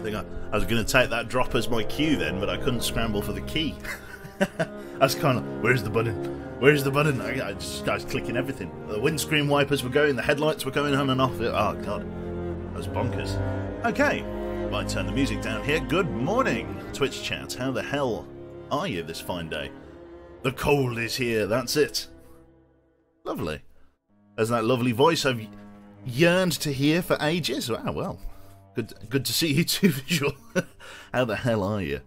I think I was going to take that drop as my cue then, but I couldn't scramble for the key. That's kind of, where's the button? Where's the button? I was clicking everything. The windscreen wipers were going, the headlights were going on and off. Oh, God. That was bonkers. Okay. Might turn the music down here. Good morning, Twitch chat. How the hell are you this fine day? The cold is here. That's it. Lovely. There's that lovely voice I've yearned to hear for ages. Wow, well. Good to see you too, Visual. How the hell are you?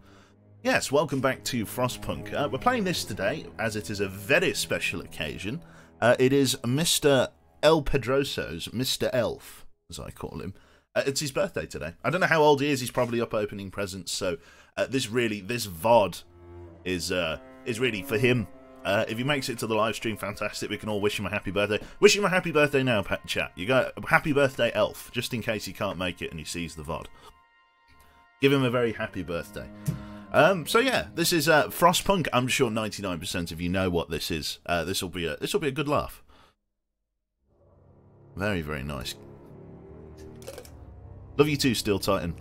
Yes, welcome back to Frostpunk. We're playing this today, as it is a very special occasion. It is Mr. El Pedroso's, Mr. Elf, as I call him. It's his birthday today. I don't know how old he is. He's probably up opening presents. So this VOD is really for him. If he makes it to the live stream, fantastic. We can all wish him a happy birthday. Wish him a happy birthday now, chat. You go, happy birthday, Elf, just in case he can't make it and he sees the VOD. Give him a very happy birthday. So yeah, this is Frostpunk. I'm sure 99% of you know what this is. This will be a good laugh. Very, very nice. Love you too, Steel Titan.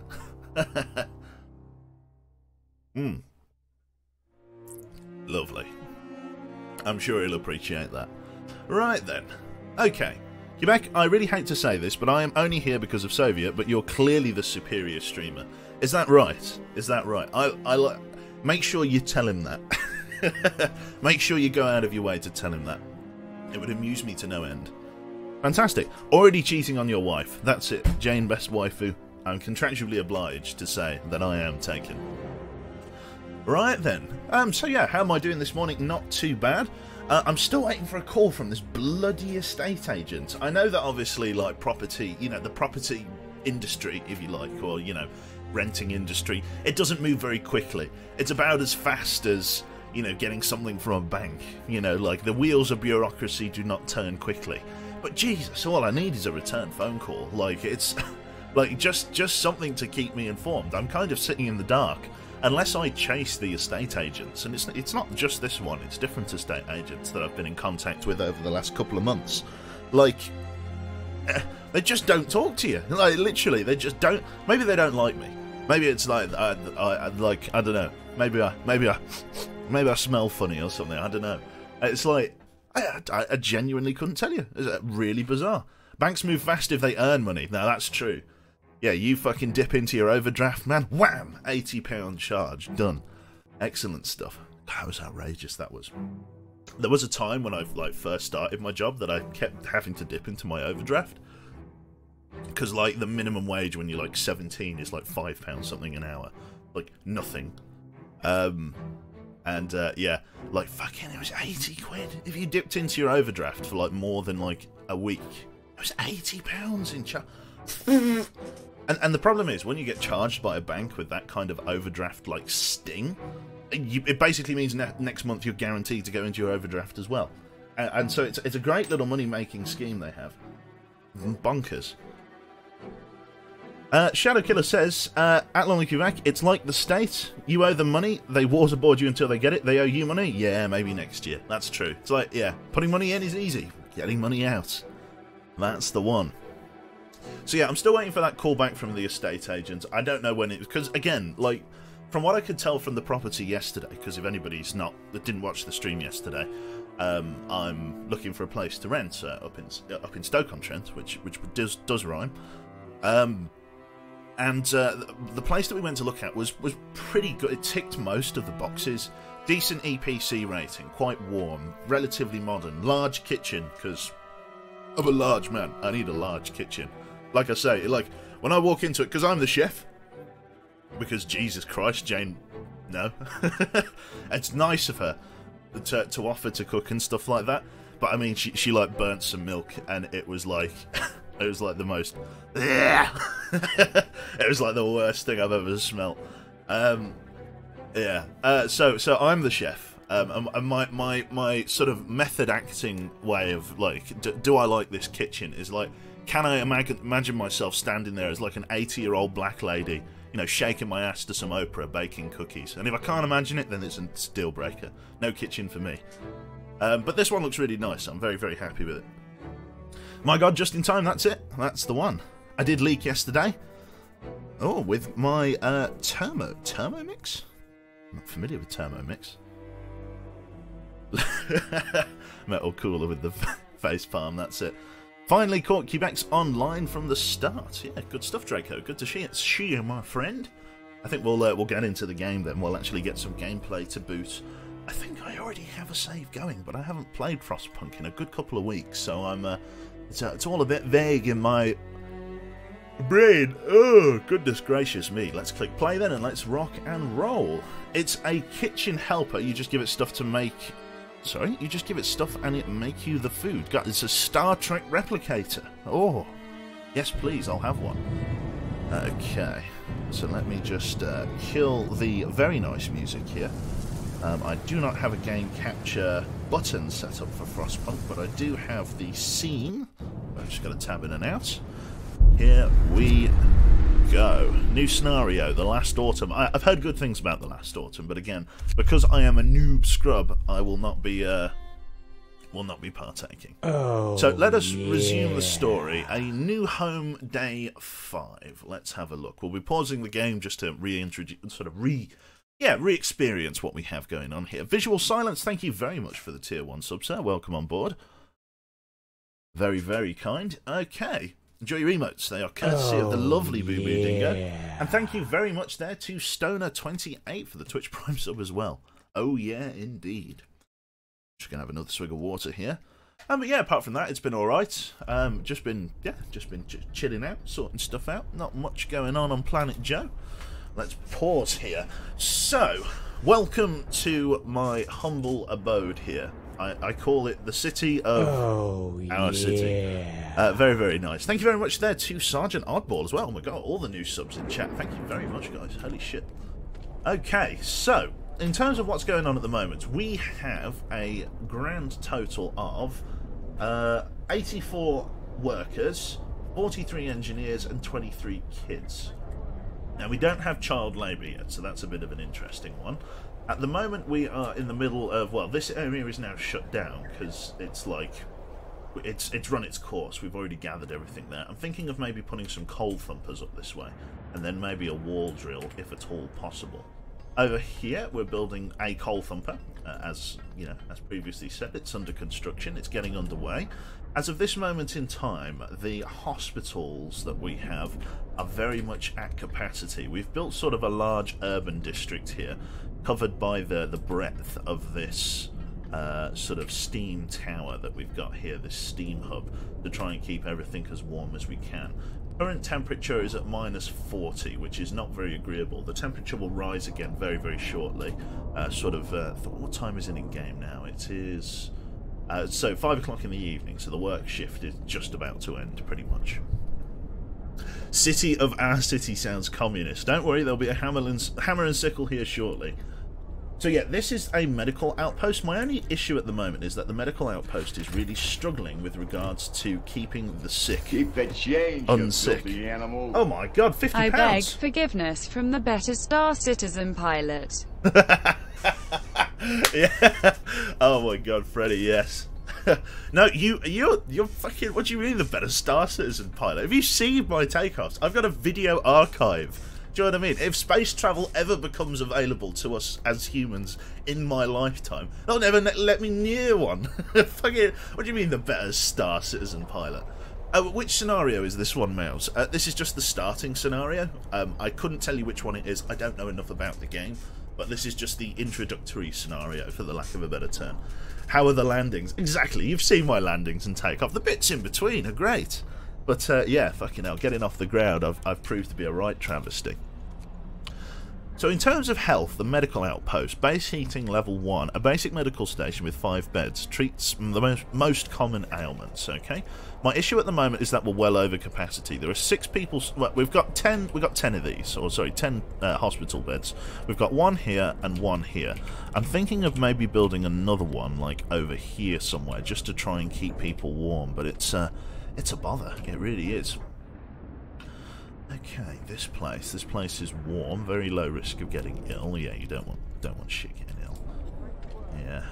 Lovely. I'm sure he'll appreciate that. Right then. Okay. Quebec, I really hate to say this, but I am only here because of Soviet, but you're clearly the superior streamer. Is that right? Is that right? I make sure you tell him that. Make sure you go out of your way to tell him that. It would amuse me to no end. Fantastic. Already cheating on your wife. That's it. Jane, best waifu. I'm contractually obliged to say that I am taken. Right then. So yeah, how am I doing this morning? Not too bad. I'm still waiting for a call from this bloody estate agent. I know that obviously, like, property, you know, the property industry, if you like, or, you know, renting industry, it doesn't move very quickly. It's about as fast as, you know, getting something from a bank. You know, like, the wheels of bureaucracy do not turn quickly. But Jesus, all I need is a return phone call. Like, it's like just something to keep me informed. I'm kind of sitting in the dark unless I chase the estate agents, and it's not just this one. It's different estate agents that I've been in contact with over the last couple of months. Like, they just don't talk to you. Like, literally, they just don't. Maybe they don't like me. Maybe it's like I don't know. Maybe I smell funny or something. I don't know. It's like. I genuinely couldn't tell you. It's really bizarre. Banks move fast if they earn money. Now, that's true. Yeah, you fucking dip into your overdraft, man. Wham! £80 charge. Done. Excellent stuff. That was outrageous, that was. There was a time when I first started my job that I kept having to dip into my overdraft. Because, like, the minimum wage when you're, like, 17 is, like, £5 something an hour. Like, nothing. And, yeah, like, fucking, it was 80 quid. If you dipped into your overdraft for, like, more than, like, a week, it was £80 in charge. And the problem is, when you get charged by a bank with that kind of overdraft, like, sting, it basically means next month you're guaranteed to go into your overdraft as well. And so it's a great little money-making scheme they have. Bonkers. Shadow Killer says, at Longykuvak, it's like the state. You owe them money, they waterboard you until they get it. They owe you money? Yeah, maybe next year. That's true. It's like, yeah, putting money in is easy. Getting money out. That's the one. So yeah, I'm still waiting for that call back from the estate agent. I don't know when it... Because, again, like, from what I could tell from the property yesterday, because if anybody's that didn't watch the stream yesterday, I'm looking for a place to rent up in Stoke-on-Trent, which does rhyme. And the place that we went to look at was pretty good. It ticked most of the boxes. Decent EPC rating, quite warm, relatively modern, large kitchen, because I'm a large man. I need a large kitchen. Like I say, like, when I walk into it, because I'm the chef, because Jesus Christ, Jane, no. It's nice of her to offer to cook and stuff like that. But, I mean, she like, burnt some milk, and it was like... It was like the most... It was like the worst thing I've ever smelt. Yeah. So I'm the chef. And my sort of method acting way of, like, do I like this kitchen is like, can I imagine myself standing there as like an 80-year-old black lady, you know, shaking my ass to some Oprah, baking cookies. And if I can't imagine it, then it's a deal breaker. No kitchen for me. But this one looks really nice. I'm very, very happy with it. My God, just in time, that's it. That's the one. I did leak yesterday. Oh, with my Thermomix? I'm not familiar with Thermomix. Metal cooler with the face palm, that's it. Finally caught Quebec's online from the start. Yeah, good stuff, Draco. Good to see you, my friend. I think we'll get into the game then. We'll actually get some gameplay to boot. I think I already have a save going, but I haven't played Frostpunk in a good couple of weeks, so I'm it's all a bit vague in my brain. Oh, goodness gracious me. Let's click play then and let's rock and roll. It's a kitchen helper. You just give it stuff to make... Sorry, you just give it stuff and it make you the food. God, it's a Star Trek replicator. Oh, yes please, I'll have one. Okay, so let me just kill the very nice music here. I do not have a game capture button set up for Frostpunk, but I do have the scene. I'm just going to tab in and out. Here we go. New scenario, The Last Autumn. I've heard good things about The Last Autumn, but again, because I am a noob scrub, I will not be partaking. Oh, so let us resume the story. A new home, day 5. Let's have a look. We'll be pausing the game just to re-experience what we have going on here. Visual Silence, thank you very much for the tier 1 sub, sir. Welcome on board. Very, very kind. Okay. Enjoy your emotes. They are courtesy of the lovely Boo Boo Dingo. And thank you very much there to Stoner28 for the Twitch Prime sub as well. Oh yeah, indeed. Just gonna have another swig of water here. But yeah, apart from that, it's been alright. Just been chilling out, sorting stuff out. Not much going on Planet Joe. Let's pause here. So, welcome to my humble abode here. I call it the city of our city. Very, very nice. Thank you very much there to Sergeant Oddball as well. Oh my god, all the new subs in chat. Thank you very much, guys. Holy shit. Okay, so, in terms of what's going on at the moment, we have a grand total of 84 workers, 43 engineers, and 23 kids. Now, we don't have child labour yet, so that's a bit of an interesting one. At the moment, we are in the middle of... Well, this area is now shut down, because it's like... It's run its course. We've already gathered everything there. I'm thinking of maybe putting some coal thumpers up this way, and then maybe a wall drill, if at all possible. Over here, we're building a coal thumper. As you know, as previously said, it's under construction. It's getting underway. As of this moment in time, the hospitals that we have are very much at capacity. We've built sort of a large urban district here, covered by the breadth of this sort of steam tower that we've got here, this steam hub, to try and keep everything as warm as we can. Current temperature is at -40, which is not very agreeable. The temperature will rise again very, very shortly. What time is it in game now? It is... so 5 o'clock in the evening, so the work shift is just about to end, pretty much. City of our city sounds communist. Don't worry, there'll be a hammer and sickle here shortly. So yeah, this is a medical outpost. My only issue at the moment is that the medical outpost is really struggling with regards to keeping the sick Keep that change, unsick. You animal. Oh my god, 50 I pounds. beg forgiveness from the better Star Citizen pilot. Yeah. Oh my god, Freddy, yes. No, you're fucking... What do you mean the better Star Citizen pilot? Have you seen my takeoffs? I've got a video archive. Do you know what I mean? If space travel ever becomes available to us as humans in my lifetime, they'll never let me near one. Fucking... What do you mean the better Star Citizen pilot? Which scenario is this one, Mouse? This is just the starting scenario. I couldn't tell you which one it is. I don't know enough about the game. But this is just the introductory scenario, for the lack of a better term. How are the landings? Exactly, you've seen my landings and takeoff. The bits in between are great. But yeah, fucking hell, getting off the ground, I've proved to be a right travesty. So in terms of health, the medical outpost, base heating level 1, a basic medical station with 5 beds, treats the most common ailments, okay? My issue at the moment is that we're well over capacity. There are 6 people, well, we've got 10 of these, or sorry, 10 hospital beds. We've got 1 here and 1 here. I'm thinking of maybe building another one, like over here somewhere, just to try and keep people warm, but it's a bother, it really is. Okay, this place is warm, very low risk of getting ill. Yeah, you don't want shit getting ill. Yeah.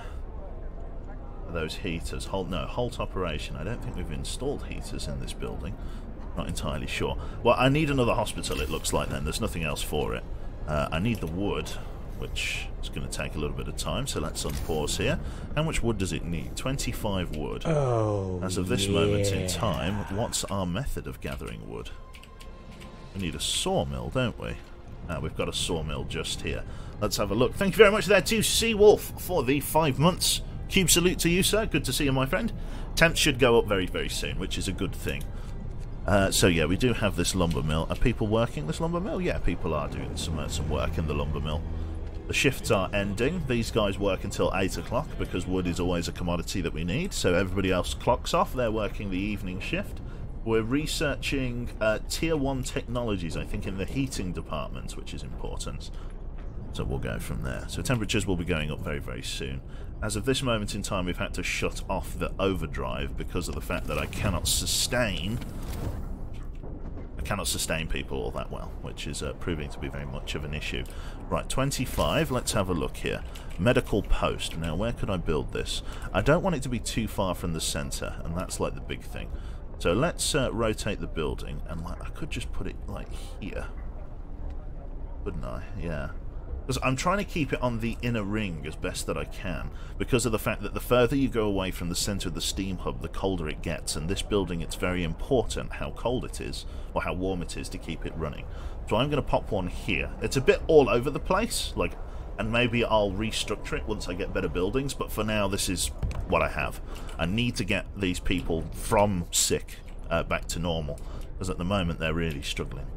Are those heaters? Halt operation. I don't think we've installed heaters in this building. Not entirely sure. Well, I need another hospital, it looks like then. There's nothing else for it. I need the wood, which is going to take a little bit of time, so let's unpause here. How much wood does it need? 25 wood. Oh, as of this moment in time, what's our method of gathering wood? We need a sawmill, don't we? We've got a sawmill just here. Let's have a look. Thank you very much there to Seawolf for the 5 months. Cube salute to you, sir. Good to see you, my friend. Temps should go up very, very soon, which is a good thing. So yeah, we do have this lumber mill. Are people working this lumber mill? Yeah, people are doing some work in the lumber mill. The shifts are ending. These guys work until 8 o'clock because wood is always a commodity that we need. So everybody else clocks off. They're working the evening shift. We're researching Tier 1 technologies, I think, in the heating department, which is important. So we'll go from there. So temperatures will be going up very, very soon. As of this moment in time, we've had to shut off the overdrive because of the fact that I cannot sustain people all that well, which is proving to be very much of an issue. Right, 25. Let's have a look here. Medical post. Now, where could I build this? I don't want it to be too far from the centre, and that's like the big thing. So let's rotate the building, and I could just put it like here, couldn't I? Yeah. Because I'm trying to keep it on the inner ring as best that I can, because of the fact that the further you go away from the centre of the steam hub, the colder it gets, and this building, it's very important how cold it is, or how warm it is to keep it running. So I'm going to pop one here. It's a bit all over the place, like, and maybe I'll restructure it once I get better buildings, but for now this is what I have. I need to get these people from sick back to normal, because at the moment they're really struggling.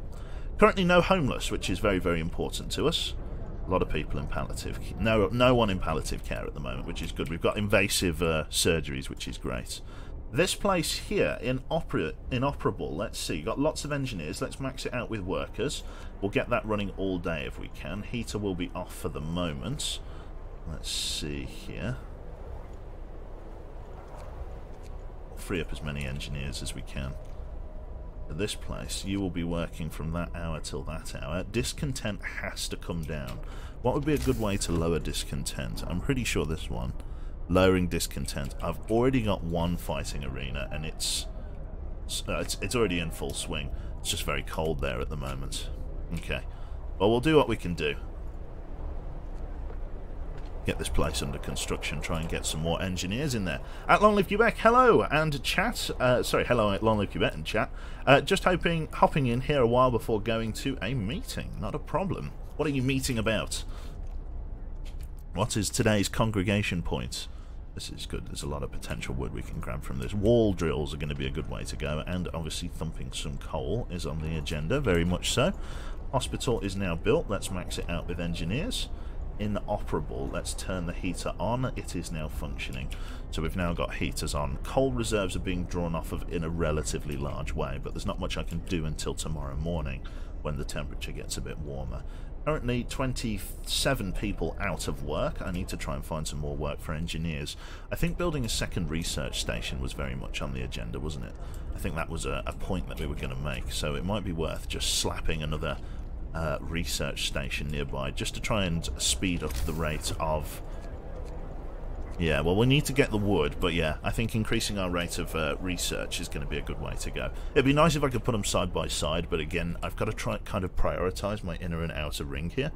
Currently no homeless, which is very, very important to us. A lot of people in palliative. No one in palliative care at the moment, which is good. We've got invasive surgeries, which is great. This place here, inoperable. Let's see. Got lots of engineers. Let's max it out with workers. We'll get that running all day if we can. Heater will be off for the moment. Let's see here. We'll free up as many engineers as we can. This place, you will be working from that hour till that hour. Discontent has to come down. What would be a good way to lower discontent? I'm pretty sure this one. Lowering discontent. I've already got one fighting arena, and it's already in full swing. It's just very cold there at the moment. Okay. Well, we'll do what we can do. Get this place under construction, try and get some more engineers in there. At Long Live Quebec, hello, and chat. Sorry, hello at Long Live Quebec and chat. Just hopping in here a while before going to a meeting. Not a problem. What are you meeting about? What is today's congregation point? This is good. There's a lot of potential wood we can grab from this. Wall drills are going to be a good way to go, and obviously thumping some coal is on the agenda, very much so. Hospital is now built. Let's max it out with engineers. Inoperable. Let's turn the heater on. It is now functioning. So we've now got heaters on. Coal reserves are being drawn off of in a relatively large way, but there's not much I can do until tomorrow morning when the temperature gets a bit warmer. Currently 27 people out of work. I need to try and find some more work for engineers. I think building a second research station was very much on the agenda, wasn't it? I think that was a point that we were going to make, so it might be worth just slapping another research station nearby just to try and speed up the rate of... Yeah, well, we need to get the wood, but yeah, I think increasing our rate of research is going to be a good way to go. It'd be nice if I could put them side by side, but again, I've got to try kind of prioritise my inner and outer ring here.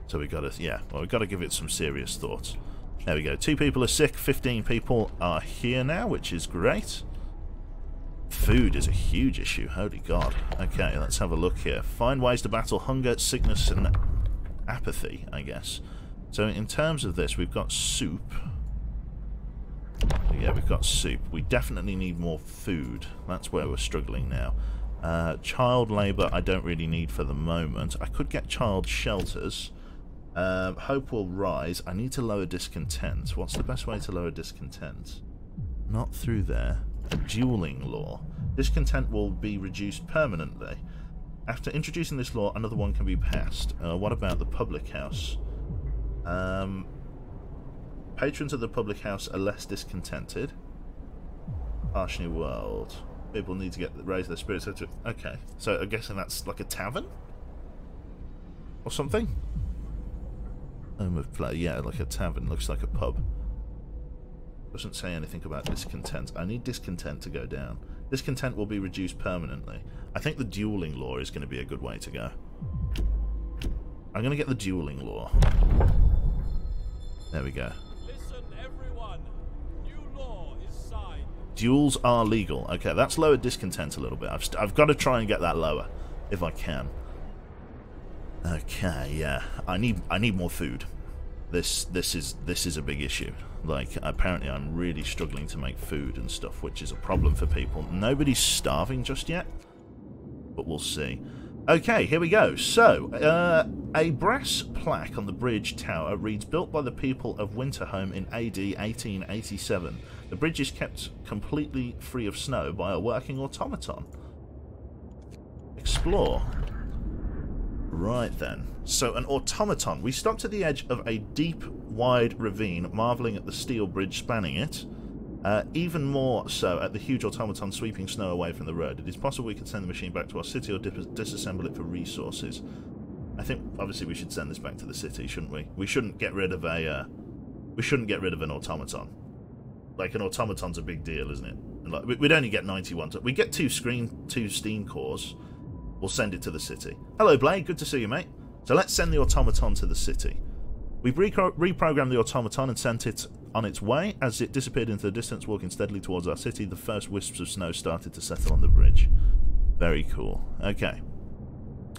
So we got to, yeah, well, we've got to give it some serious thought. There we go. 2 people are sick, 15 people are here now, which is great. Food is a huge issue, holy god. Okay, let's have a look here. Find ways to battle hunger, sickness, and apathy, I guess. So in terms of this, we've got soup. Yeah, we've got soup. We definitely need more food. That's where we're struggling now. Child labour I don't really need for the moment. I could get child shelters. Hope will rise. I need to lower discontent. What's the best way to lower discontent? Not through there. A dueling law. Discontent will be reduced permanently. After introducing this law, another one can be passed. What about the public house? Patrons of the public house are less discontented. Harsh New World. People need to raise their spirits. Okay, so I'm guessing that's like a tavern? Or something? Home of play, yeah, like a tavern. Looks like a pub. Doesn't say anything about discontent. I need discontent to go down. Discontent will be reduced permanently. I think the dueling law is going to be a good way to go. I'm going to get the dueling law. There we go. Listen, everyone. New law is signed. Duels are legal. Okay, that's lowered discontent a little bit. I've got to try and get that lower, if I can. Okay, yeah. I need more food. This is a big issue. Like, apparently I'm really struggling to make food and stuff, which is a problem for people. Nobody's starving just yet, but we'll see. Okay, here we go. So, a brass plaque on the bridge tower reads, built by the people of Winterhome in AD 1887. The bridge is kept completely free of snow by a working automaton. Explore. Right then. So, an automaton. We stopped at the edge of a deep, wide ravine, marvelling at the steel bridge spanning it. Even more so at the huge automaton sweeping snow away from the road. It is possible we could send the machine back to our city or disassemble it for resources. I think obviously we should send this back to the city, shouldn't we? We shouldn't get rid of a an automaton. Like, an automaton's a big deal, isn't it? And like, we'd only get 91. We get two steam cores. We'll send it to the city. Hello, Blade. Good to see you, mate. So let's send the automaton to the city. We've reprogrammed the automaton and sent it on its way. As it disappeared into the distance, walking steadily towards our city, the first wisps of snow started to settle on the bridge. Very cool. Okay.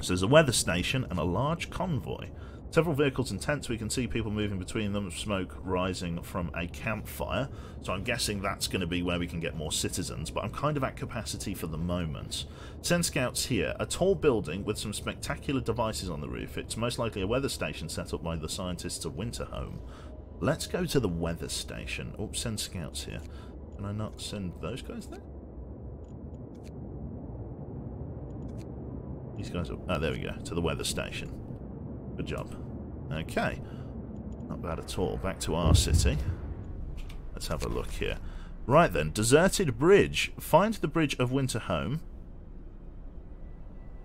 So there's a weather station and a large convoy. Several vehicles and tents. We can see people moving between them, smoke rising from a campfire. So I'm guessing that's going to be where we can get more citizens, but I'm kind of at capacity for the moment. Send scouts here. A tall building with some spectacular devices on the roof. It's most likely a weather station set up by the scientists of Winterhome. Let's go to the weather station. Oh, send scouts here. Can I not send those guys there? These guys are... Oh, there we go. To the weather station. Good job. Okay. Not bad at all. Back to our city. Let's have a look here. Right then. Deserted bridge. Find the bridge of Winterhome.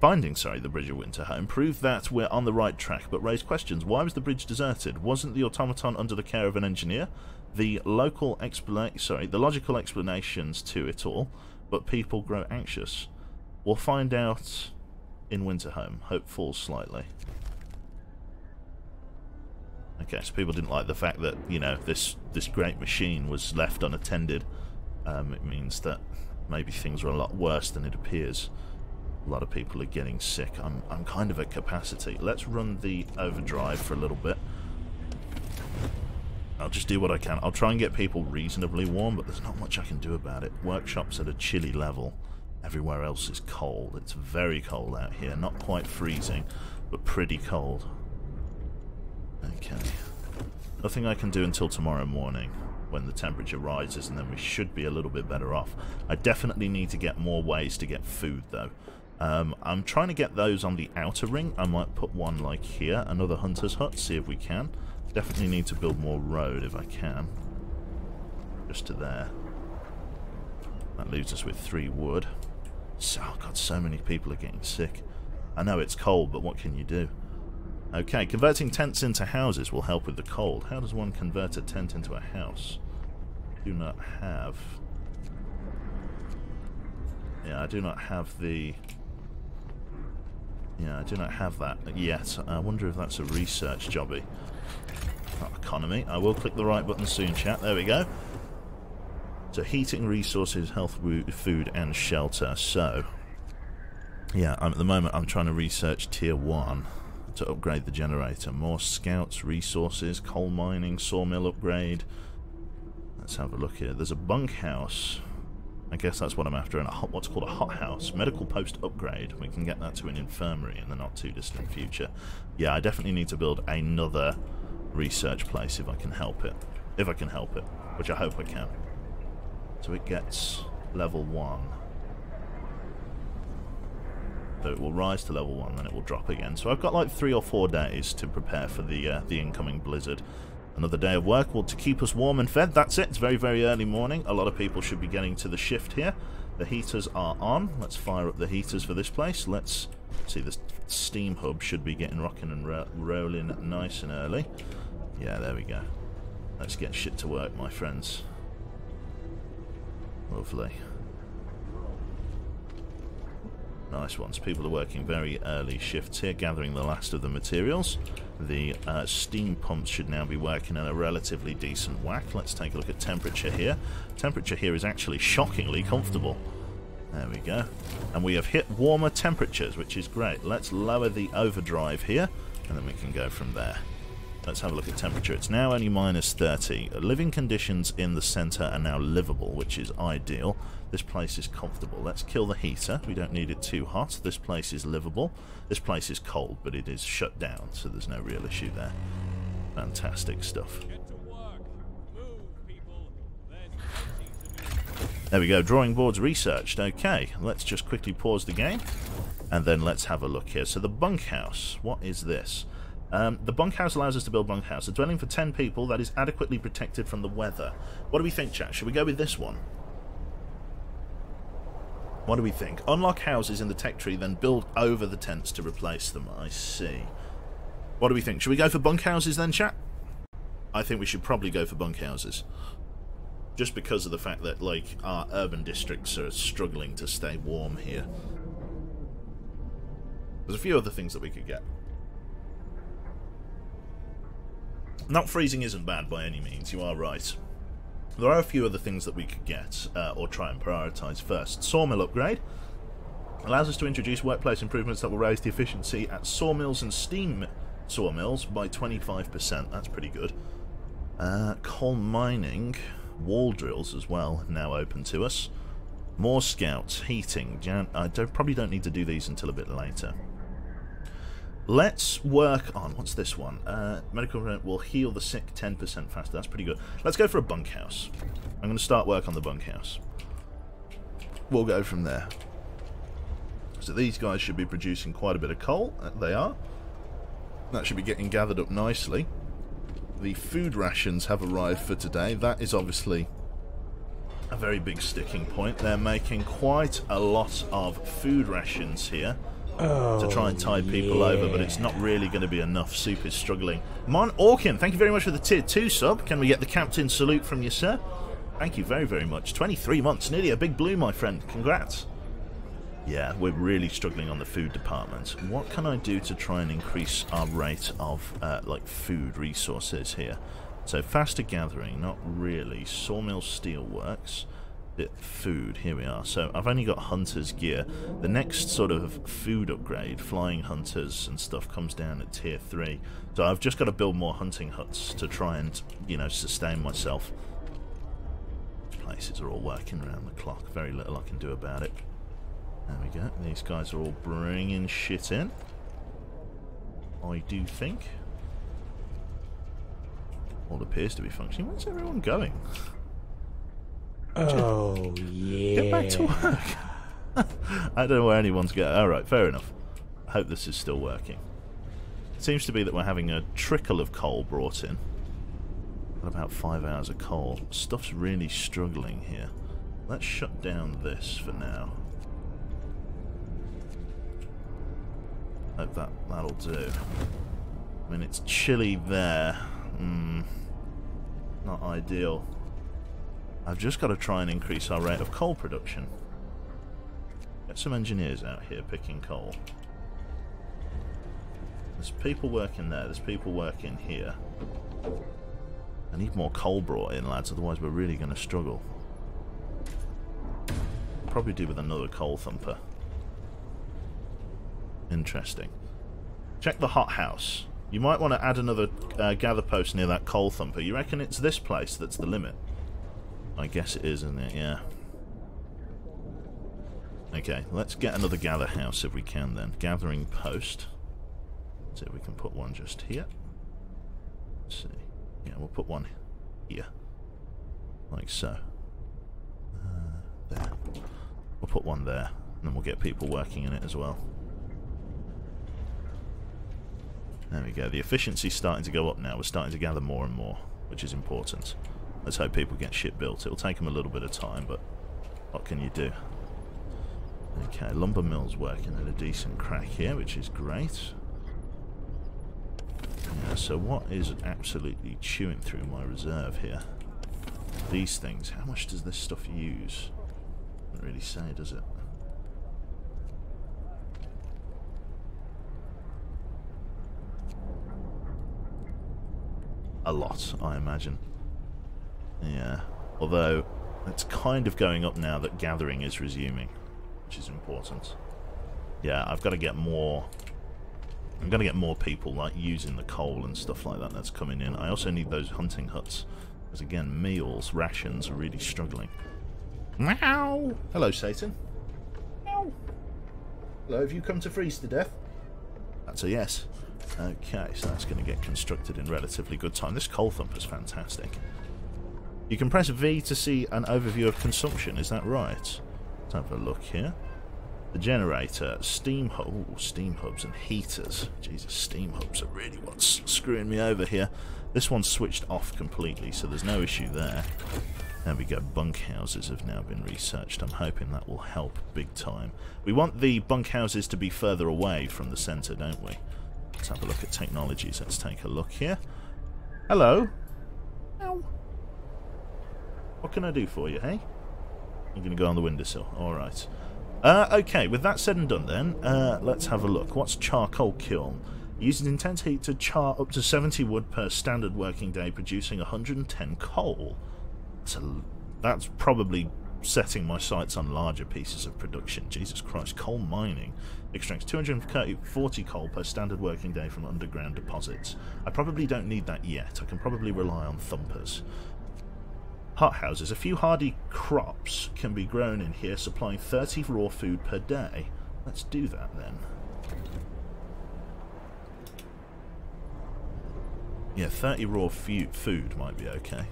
Finding, sorry, the bridge of Winterhome. Prove that we're on the right track, but raise questions. Why was the bridge deserted? Wasn't the automaton under the care of an engineer? The logical explanations to it all, but people grow anxious. We'll find out in Winterhome. Hope falls slightly. Okay, so people didn't like the fact that, you know, this great machine was left unattended. It means that maybe things are a lot worse than it appears. A lot of people are getting sick. I'm kind of at capacity. Let's run the overdrive for a little bit. I'll just do what I can. I'll try and get people reasonably warm, but there's not much I can do about it. Workshop's at a chilly level. Everywhere else is cold. It's very cold out here. Not quite freezing, but pretty cold. Okay. Nothing I can do until tomorrow morning when the temperature rises, and then we should be a little bit better off. I definitely need to get more ways to get food, though. I'm trying to get those on the outer ring. I might put one like here, another hunter's hut, see if we can. Definitely need to build more road if I can. Just to there. That leaves us with 3 wood. So, oh God, so many people are getting sick. I know it's cold, but what can you do? Okay, converting tents into houses will help with the cold. How does one convert a tent into a house? Do not have... Yeah, I do not have the... Yeah, I do not have that yet. I wonder if that's a research jobby. Not economy. I will click the right button soon, chat. There we go. So, heating, resources, health, food, and shelter. So, yeah, at the moment I'm trying to research tier 1 to upgrade the generator. More scouts, resources, coal mining, sawmill upgrade. Let's have a look here. There's a bunkhouse. I guess that's what I'm after, and what's called a hothouse. Medical post upgrade. We can get that to an infirmary in the not too distant future. Yeah, I definitely need to build another research place if I can help it. If I can help it, which I hope I can. So it gets level 1. So it will rise to level 1, then it will drop again. So I've got like 3 or 4 days to prepare for the incoming blizzard. Another day of work to keep us warm and fed. That's it. It's very, very early morning. A lot of people should be getting to the shift here. The heaters are on. Let's fire up the heaters for this place. Let's see. The steam hub should be getting rocking and rolling nice and early. Yeah, there we go. Let's get shit to work, my friends. Lovely. Nice ones. People are working very early shifts here, gathering the last of the materials. The steam pumps should now be working at a relatively decent whack. Let's take a look at temperature here. Temperature here is actually shockingly comfortable. There we go. And we have hit warmer temperatures, which is great. Let's lower the overdrive here, and then we can go from there. Let's have a look at temperature. It's now only minus 30. Living conditions in the centre are now livable, which is ideal. This place is comfortable. Let's kill the heater. We don't need it too hot. This place is livable. This place is cold, but it is shut down, so there's no real issue there. Fantastic stuff. Get to work. Move, people. There's plenty to do. There we go. Drawing boards researched. Okay, let's just quickly pause the game, and then let's have a look here. So the bunkhouse. What is this? The bunkhouse allows us to build bunkhouse. A dwelling for 10 people that is adequately protected from the weather. What do we think, chat? Should we go with this one? What do we think? Unlock houses in the tech tree, then build over the tents to replace them. I see. What do we think? Should we go for bunkhouses then, chat? I think we should probably go for bunkhouses. Just because of the fact that, like, our urban districts are struggling to stay warm here. There's a few other things that we could get. Not freezing isn't bad by any means, you are right. There are a few other things that we could get, or try and prioritise first. Sawmill upgrade. Allows us to introduce workplace improvements that will raise the efficiency at sawmills and steam sawmills by 25%. That's pretty good. Coal mining, wall drills as well, now open to us. More scouts, heating. I probably don't need to do these until a bit later. Let's work on, what's this one? Medical will heal the sick 10% faster. That's pretty good. Let's go for a bunkhouse. I'm going to start work on the bunkhouse. We'll go from there. So these guys should be producing quite a bit of coal. They are. That should be getting gathered up nicely. The food rations have arrived for today. That is obviously a very big sticking point. They're making quite a lot of food rations here. To try and tide people over, but it's not really going to be enough. Soup is struggling. Mon Orkin, thank you very much for the tier 2 sub. Can we get the captain salute from you, sir? Thank you very, very much. 23 months, nearly a big blue, my friend. Congrats. Yeah, we're really struggling on the food department. What can I do to try and increase our rate of, like, food resources here? So, faster gathering, not really. Sawmill steelworks. Food, here we are. So I've only got hunter's gear. The next sort of food upgrade, flying hunters and stuff, comes down at tier 3. So I've just got to build more hunting huts to try and, you know, sustain myself. Places are all working around the clock. Very little I can do about it. There we go. These guys are all bringing shit in. I do think. All appears to be functioning. Where's everyone going? Oh, yeah. Get back to work. I don't know where anyone's going. Alright, fair enough. I hope this is still working. It seems to be that we're having a trickle of coal brought in. Got about 5 hours of coal. Stuff's really struggling here. Let's shut down this for now. Hope that'll do. I mean, it's chilly there. Not ideal. I've just got to try and increase our rate of coal production. Get some engineers out here picking coal. There's people working there, there's people working here. I need more coal brought in, lads, otherwise we're really going to struggle. Probably do with another coal thumper. Interesting. Check the hothouse. You might want to add another gather post near that coal thumper. You reckon it's this place that's the limit? I guess it is, isn't it? Yeah. Okay, let's get another gather house if we can then. Gathering post. See if we can put one just here. Let's see. Yeah, we'll put one here. Like so. There. We'll put one there, and then we'll get people working in it as well. There we go. The efficiency's starting to go up now. We're starting to gather more and more, which is important. Let's hope people get shit built. It'll take them a little bit of time, but what can you do? Okay, lumber mill's working at a decent crack here, which is great. Yeah, so what is absolutely chewing through my reserve here? These things. How much does this stuff use? Doesn't really say, does it? a lot, I imagine. Yeah. Although, it's kind of going up now that gathering is resuming, which is important. Yeah, I've got to get more... I'm going to get more people, like, using the coal and stuff like that that's coming in. I also need those hunting huts. Because, again, meals, rations are really struggling. Meow! Hello, Satan. Meow! Hello, have you come to freeze to death? That's a yes. Okay, so that's going to get constructed in relatively good time. This coal thumper's fantastic. You can press V to see an overview of consumption, is that right? Let's have a look here. The generator, steam hubs and heaters. Jesus, steam hubs are really what's screwing me over here. This one's switched off completely, so there's no issue there. There we go, bunkhouses have now been researched. I'm hoping that will help big time. We want the bunkhouses to be further away from the centre, don't we? Let's have a look at technologies. Let's take a look here. Hello. Ow. What can I do for you, hey? I'm going to go on the windowsill. Alright. Okay, with that said and done then, let's have a look. What's charcoal kiln? Uses intense heat to char up to 70 wood per standard working day, producing 110 coal. That's probably setting my sights on larger pieces of production. Jesus Christ, coal mining extracts 240 coal per standard working day from underground deposits. I probably don't need that yet. I can probably rely on thumpers. Hothouses. A few hardy crops can be grown in here, supplying 30 raw food per day. Let's do that then. Yeah, 30 raw food might be okay.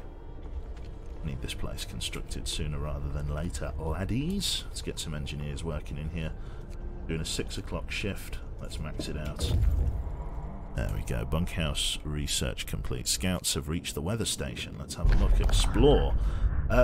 Need this place constructed sooner rather than later, laddies. Let's get some engineers working in here. Doing a 6 o'clock shift. Let's max it out. There we go. Bunkhouse research complete. Scouts have reached the weather station. Let's have a look. Explore.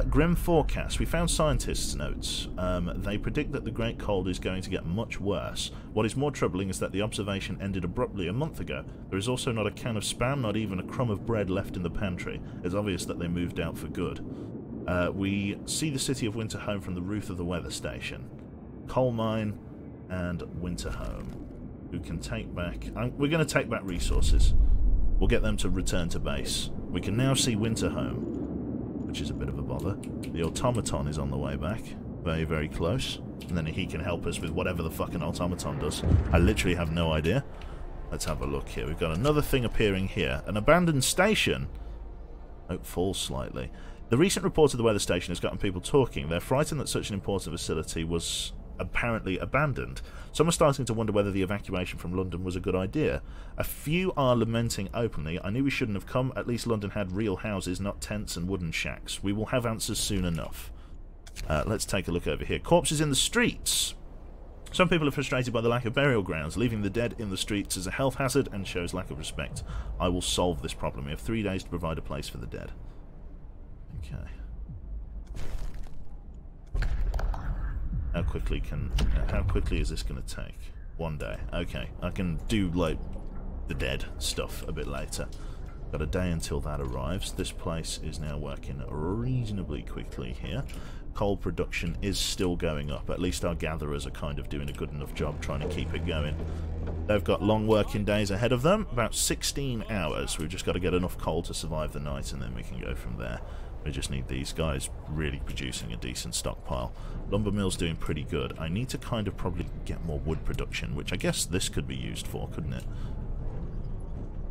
Grim forecast. We found scientists' notes. They predict that the Great Cold is going to get much worse. What is more troubling is that the observation ended abruptly a month ago. There is also not a can of Spam, not even a crumb of bread left in the pantry. It's obvious that they moved out for good. We see the city of Winterhome from the roof of the weather station. Coal mine and Winterhome. Who can take back... we're going to take back resources. We'll get them to return to base. We can now see Winterhome, which is a bit of a bother. The automaton is on the way back. Very, very close. And then he can help us with whatever the fucking automaton does. I literally have no idea. Let's have a look here. We've got another thing appearing here. An abandoned station. Oh, it falls slightly. The recent report of the weather station has gotten people talking. They're frightened that such an important facility was apparently abandoned. Some are starting to wonder whether the evacuation from London was a good idea. A few are lamenting openly. I knew we shouldn't have come. At least London had real houses, not tents and wooden shacks. We will have answers soon enough. Let's take a look over here. Corpses in the streets. Some people are frustrated by the lack of burial grounds. Leaving the dead in the streets is a health hazard and shows lack of respect. I will solve this problem. We have 3 days to provide a place for the dead. Okay. How quickly is this going to take? 1 day. Okay, I can do, like, the dead stuff a bit later. Got a day until that arrives. This place is now working reasonably quickly here. Coal production is still going up. At least our gatherers are kind of doing a good enough job trying to keep it going. They've got long working days ahead of them. About 16 hours. We've just got to get enough coal to survive the night, and then we can go from there. We just need these guys really producing a decent stockpile. Lumber mill's doing pretty good. I need to kind of probably get more wood production, which I guess this could be used for, couldn't it?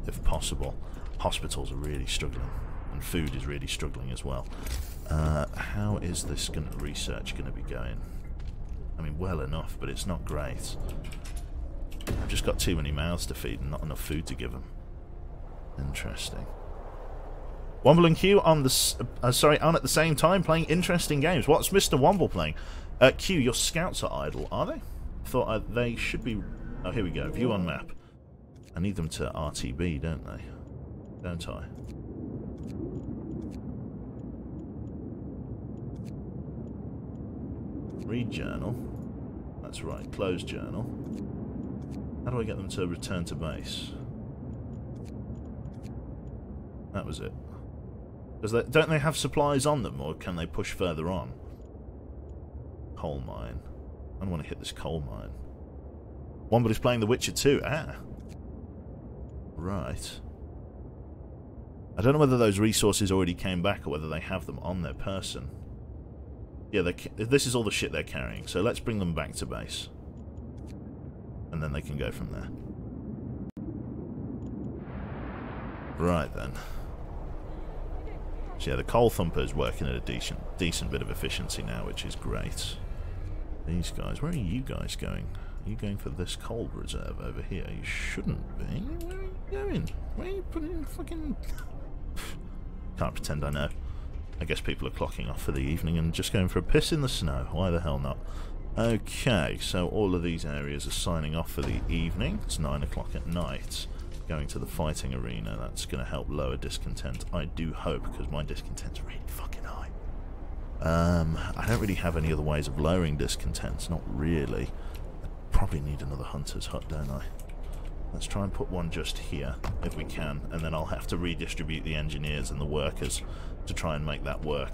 If possible. Hospitals are really struggling, and food is really struggling as well. How is this research going to be going? I mean, well enough, but it's not great. I've just got too many mouths to feed and not enough food to give them. Interesting. Womble and Q on the on at the same time playing interesting games. What's Mr. Womble playing? Q, your scouts are idle, are they? I thought they should be. Oh, here we go. View on map. I need them to RTB, don't they? Don't I? Read journal. That's right. Close journal. How do I get them to return to base? That was it. Because don't they have supplies on them, or can they push further on? Coal mine. I don't want to hit this coal mine. Wombody's playing The Witcher 2. Ah. Right. I don't know whether those resources already came back or whether they have them on their person. Yeah, this is all the shit they're carrying, so let's bring them back to base. And then they can go from there. Right then. So yeah, the coal thumper is working at a decent bit of efficiency now, which is great. These guys, where are you guys going? Are you going for this coal reserve over here? You shouldn't be. Where are you going? Where are you putting fucking... Can't pretend I know. I guess people are clocking off for the evening and just going for a piss in the snow. Why the hell not? Okay, so all of these areas are signing off for the evening. It's 9 o'clock at night. Going to the fighting arena. That's going to help lower discontent. I do hope, because my discontent's really fucking high. I don't really have any other ways of lowering discontent. Not really. I probably need another hunter's hut, don't I? Let's try and put one just here, if we can, and then I'll have to redistribute the engineers and the workers to try and make that work.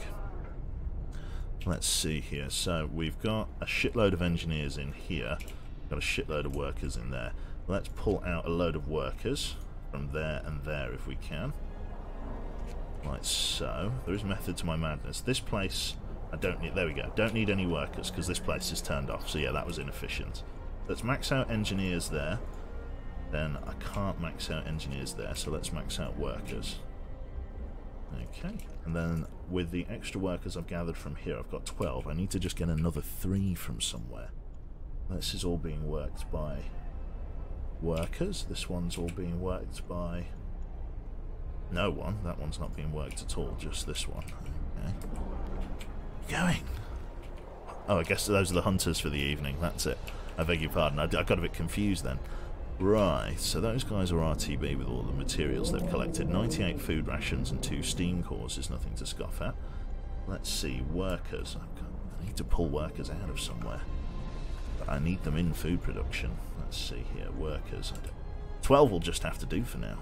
Let's see here. So we've got a shitload of engineers in here. We've got a shitload of workers in there. Let's pull out a load of workers from there and there if we can. Like so. There is method to my madness. This place, I don't need... There we go. Don't need any workers because this place is turned off. So yeah, that was inefficient. Let's max out engineers there. Then I can't max out engineers there, so let's max out workers. Okay. And then with the extra workers I've gathered from here, I've got 12. I need to just get another 3 from somewhere. This is all being worked by... workers. This one's all being worked by no one. That one's not being worked at all, just this one. Okay. Going. Oh, I guess those are the hunters for the evening. That's it. I beg your pardon. I got a bit confused then. Right, so those guys are RTB with all the materials they've collected. 98 food rations and 2 steam cores is nothing to scoff at. Let's see, workers. I need to pull workers out of somewhere. But I need them in food production. Let's see here, workers. 12 will just have to do for now,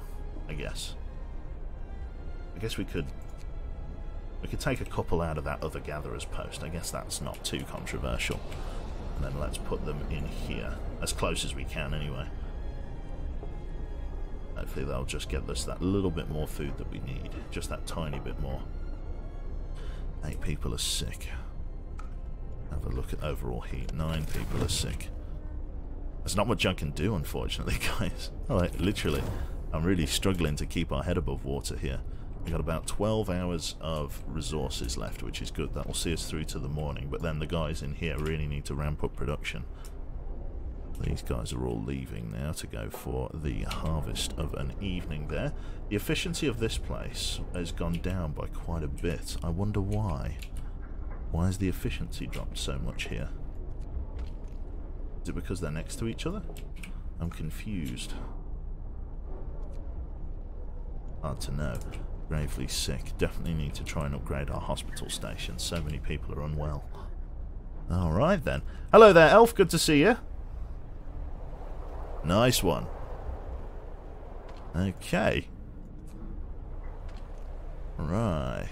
I guess. I guess we could take a couple out of that other gatherer's post. I guess that's not too controversial. And then let's put them in here, as close as we can anyway. Hopefully they'll just get us that little bit more food that we need. Just that tiny bit more. 8 people are sick. Have a look at overall heat. 9 people are sick. There's not much I can do, unfortunately, guys. Like, literally, I'm really struggling to keep our head above water here. We've got about 12 hours of resources left, which is good. That will see us through to the morning. But then the guys in here really need to ramp up production. These guys are all leaving now to go for the harvest of an evening there. The efficiency of this place has gone down by quite a bit. I wonder why. Why has the efficiency dropped so much here? Is it because they're next to each other? I'm confused. Hard to know. Gravely sick. Definitely need to try and upgrade our hospital station. So many people are unwell. Alright then. Hello there, Elf. Good to see you. Nice one. Okay. Right.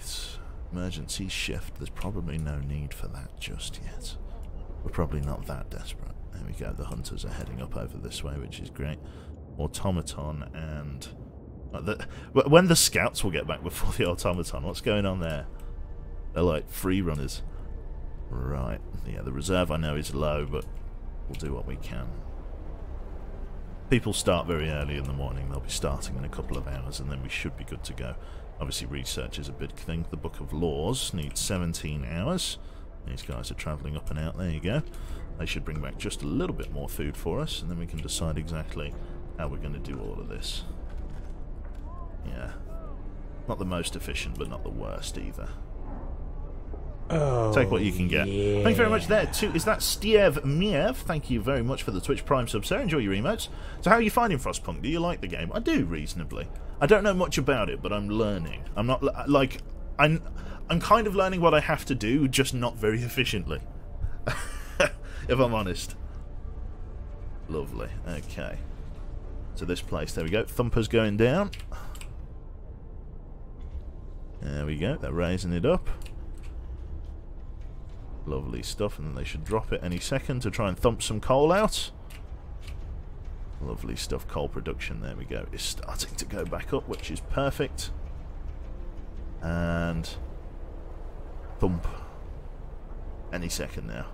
Emergency shift. There's probably no need for that just yet. We're probably not that desperate. There we go. The hunters are heading up over this way, which is great. Automaton and... when the scouts will get back before the automaton. What's going on there? They're like free runners. Right. Yeah, the reserve I know is low, but we'll do what we can. People start very early in the morning. They'll be starting in a couple of hours, and then we should be good to go. Obviously, research is a big thing. The Book of Laws needs 17 hours. These guys are travelling up and out. There you go. They should bring back just a little bit more food for us, and then we can decide exactly how we're going to do all of this. Yeah. Not the most efficient, but not the worst either. Oh, take what you can get. yeah. Thank you very much there too. Is that Stiev Miev? Thank you very much for the Twitch Prime sub, sir. Enjoy your emotes. So how are you finding Frostpunk? Do you like the game? I do, reasonably. I don't know much about it, but I'm learning. I'm not, like, I'm kind of learning what I have to do, just not very efficiently. If I'm honest. Lovely. Okay. So this place, there we go. Thumper's going down. There we go. They're raising it up. Lovely stuff, and then they should drop it any second to try and thump some coal out. Lovely stuff. Coal production, there we go, is starting to go back up, which is perfect. And thump. Any second now.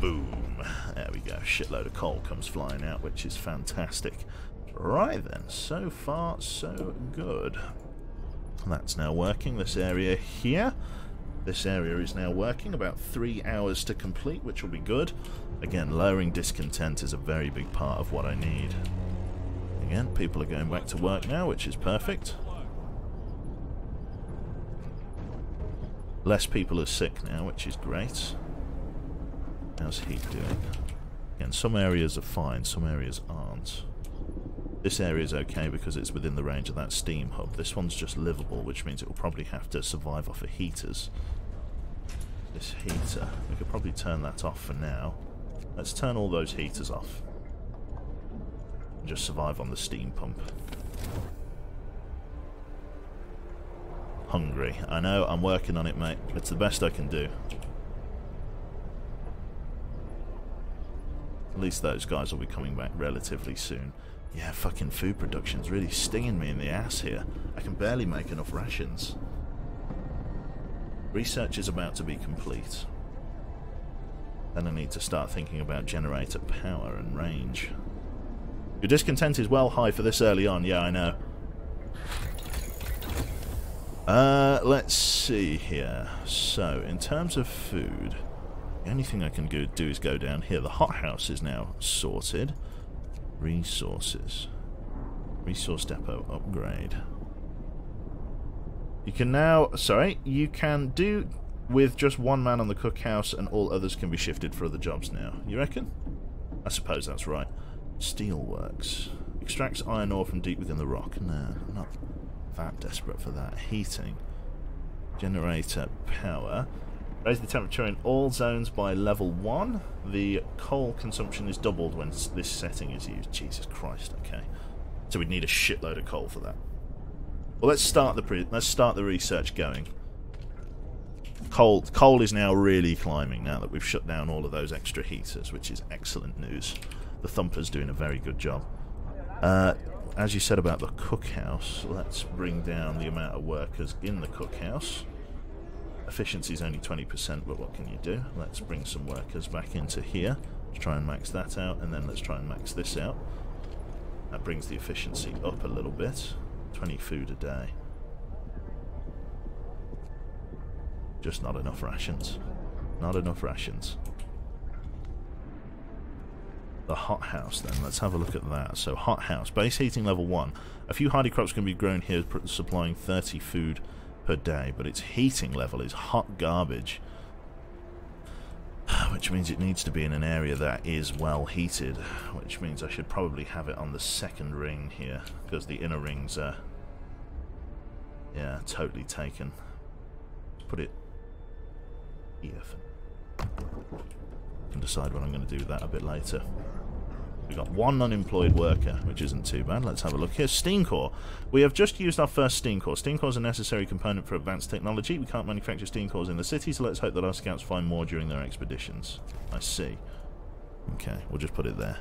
Boom. There we go. Shitload of coal comes flying out, which is fantastic. Right then, so far so good. That's now working. This area here. This area is now working. About 3 hours to complete, which will be good. Again, lowering discontent is a very big part of what I need. Again, people are going back to work now, which is perfect. Less people are sick now, which is great. How's heat doing? Again, some areas are fine, some areas aren't. This area is okay because it's within the range of that steam hub. This one's just livable, which means it will probably have to survive off of heaters. This heater, we could probably turn that off for now. Let's turn all those heaters off. And just survive on the steam pump. Hungry. I know, I'm working on it, mate. It's the best I can do. At least those guys will be coming back relatively soon. Yeah, fucking food production's really stinging me in the ass here. I can barely make enough rations. Research is about to be complete. Then I need to start thinking about generator power and range. Your discontent is well high for this early on, yeah, I know. Let's see here. So, in terms of food, the only thing I can do is go down here. The hothouse is now sorted. Resources. Resource depot upgrade. You can now... Sorry, you can do with just one man on the cookhouse and all others can be shifted for other jobs now. You reckon? I suppose that's right. Steelworks. Extracts iron ore from deep within the rock. No, I'm not that desperate for that. Heating. Generator power. Raise the temperature in all zones by level 1. The coal consumption is doubled when this setting is used. Jesus Christ, okay. So we'd need a shitload of coal for that. Well, let's start the research going. Coal is now really climbing now that we've shut down all of those extra heaters, which is excellent news. The Thumper's doing a very good job. As you said about the cookhouse, let's bring down the amount of workers in the cookhouse. Efficiency is only 20%, but what can you do? Let's bring some workers back into here. Let's try and max that out, and then let's try and max this out. That brings the efficiency up a little bit. 20 food a day. Just not enough rations. Not enough rations. The hothouse then, let's have a look at that. So hothouse, base heating level 1. A few hardy crops can be grown here, supplying 30 food per day, but its heating level is hot garbage. Which means it needs to be in an area that is well heated, which means I should probably have it on the second ring here, because the inner rings are, yeah, totally taken. Put it here. I can decide what I'm going to do with that a bit later. We've got one unemployed worker, which isn't too bad. Let's have a look here. Steam core. We have just used our first steam core. Steam core is a necessary component for advanced technology. We can't manufacture steam cores in the city, so let's hope that our scouts find more during their expeditions. I see. Okay, we'll just put it there.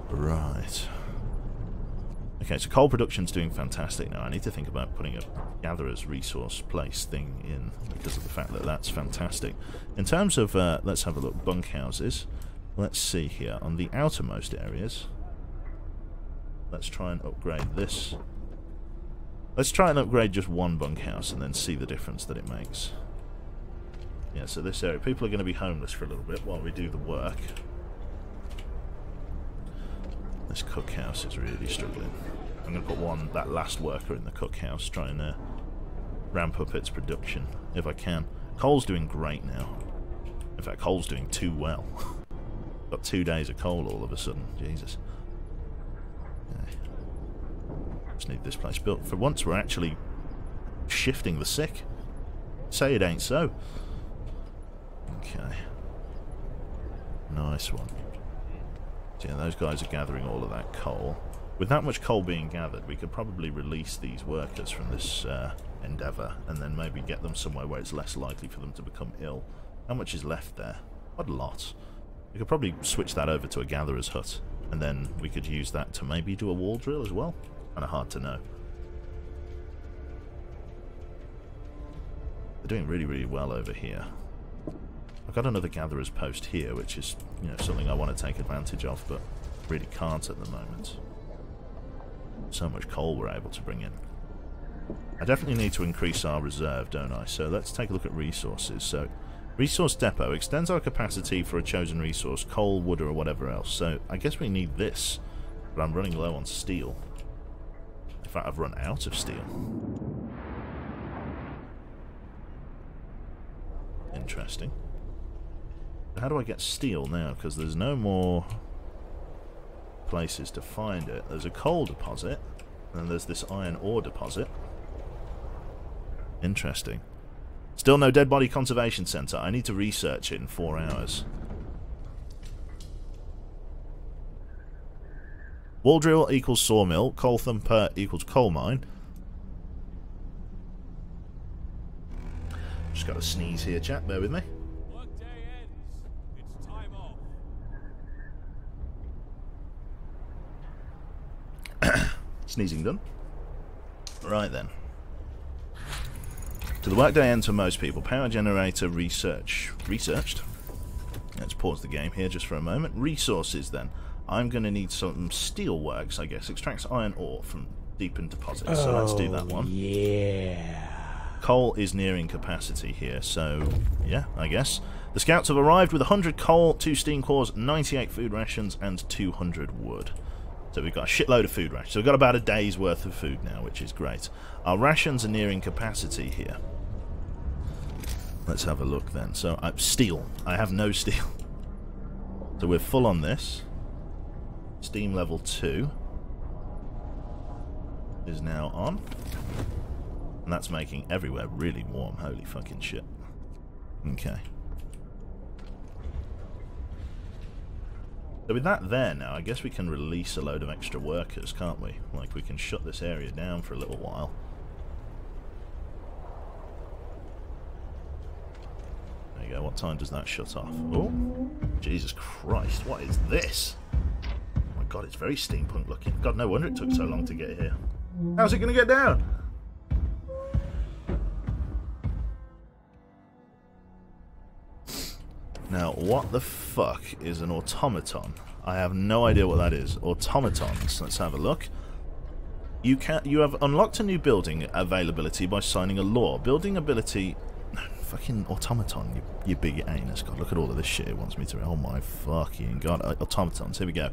Right. Okay, so coal production's doing fantastic now. I need to think about putting a gatherer's resource place thing in because of the fact that that's fantastic. In terms of, let's have a look, bunkhouses. Let's see here, on the outermost areas, let's try and upgrade this. Let's try and upgrade just one bunkhouse and then see the difference that it makes. Yeah, so this area, people are going to be homeless for a little bit while we do the work. This cookhouse is really struggling. I'm going to put that last worker in the cookhouse, trying to ramp up its production, if I can. Coal's doing great now. In fact, coal's doing too well. Got 2 days of coal all of a sudden. Jesus. Okay. Just need this place built. For once, we're actually shifting the sick. Say it ain't so. Okay. Nice one. So yeah, those guys are gathering all of that coal. With that much coal being gathered, we could probably release these workers from this endeavour and then maybe get them somewhere where it's less likely for them to become ill. How much is left there? What a lot. We could probably switch that over to a gatherer's hut, and then we could use that to maybe do a wall drill as well. Kind of hard to know. They're doing really, really well over here. I've got another gatherer's post here, which is, you know, something I want to take advantage of, but really can't at the moment. So much coal we're able to bring in. I definitely need to increase our reserve, don't I? So let's take a look at resources. So, resource depot extends our capacity for a chosen resource, coal, wood, or whatever else. So I guess we need this, but I'm running low on steel. In fact, I've run out of steel. Interesting. How do I get steel now? Because there's no more places to find it. There's a coal deposit, and there's this iron ore deposit. Interesting. Still no dead body conservation centre. I need to research it in 4 hours. Wall drill equals sawmill. Coal thumper equals coal mine. Just got to sneeze here, chat. Bear with me. Workday ends. It's time off. Sneezing done. Right then. To the workday end for most people. Power generator researched. Let's pause the game here just for a moment. Resources then. I'm going to need some steelworks, I guess. Extracts iron ore from deepened deposits. So let's do that one. Yeah. Coal is nearing capacity here, so yeah, I guess. The scouts have arrived with 100 coal, 2 steam cores, 98 food rations, and 200 wood. So we've got a shitload of food rations. So we've got about a day's worth of food now, which is great. Our rations are nearing capacity here. Let's have a look then. So, steel. I have no steel. So we're full on this. Steam level 2 is now on. And that's making everywhere really warm. Holy fucking shit. Okay. So with that there now, I guess we can release a load of extra workers, can't we? Like, we can shut this area down for a little while. There you go. What time does that shut off? Oh, Jesus Christ. What is this? Oh my god, it's very steampunk looking. God, no wonder it took so long to get here. How's it going to get down? Now, what the fuck is an automaton? I have no idea what that is. Automatons. Let's have a look. You have unlocked a new building availability by signing a law. Building ability... Fucking automaton, you big anus. God, look at all of this shit it wants me to... Oh my fucking god. Automatons, here we go.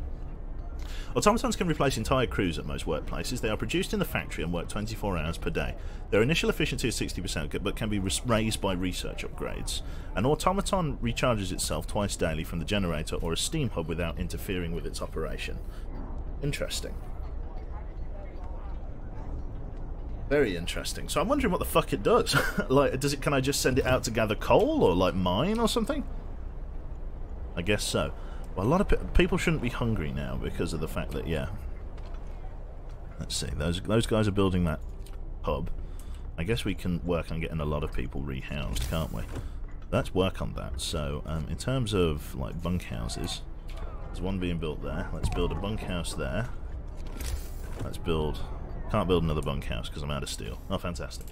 Automatons can replace entire crews at most workplaces. They are produced in the factory and work 24 hours per day. Their initial efficiency is 60%, but can be raised by research upgrades. An automaton recharges itself twice daily from the generator or a steam hub without interfering with its operation. Interesting. Very interesting. So I'm wondering what the fuck it does. Like, can I just send it out to gather coal or like mine or something? I guess so. Well, a lot of people shouldn't be hungry now because of the fact that, yeah. Let's see, those guys are building that hub. I guess we can work on getting a lot of people rehoused, can't we? Let's work on that. So, in terms of like bunkhouses, there's one being built there. Let's build a bunkhouse there. Let's build. Can't build another bunkhouse because I'm out of steel. Oh, fantastic.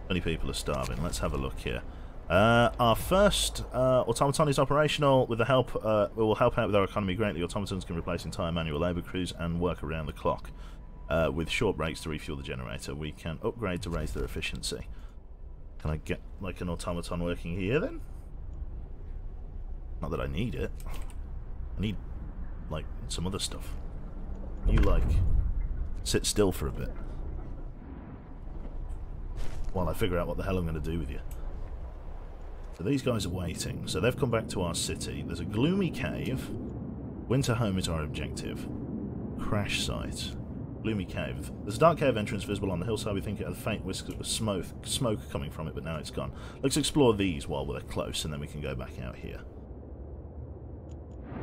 Many people are starving. Let's have a look here. Our first automaton is operational. With the help, it will help out with our economy greatly. Automatons can replace entire manual labour crews and work around the clock. With short breaks to refuel the generator, we can upgrade to raise their efficiency. Can I get like an automaton working here then? Not that I need it. I need like some other stuff. You like sit still for a bit while I figure out what the hell I'm going to do with you. So these guys are waiting. So they've come back to our city. There's a gloomy cave. Winter home is our objective. Crash site. Gloomy cave. There's a dark cave entrance visible on the hillside. We think it had a faint whisk of smoke coming from it, but now it's gone. Let's explore these while we're close, and then we can go back out here.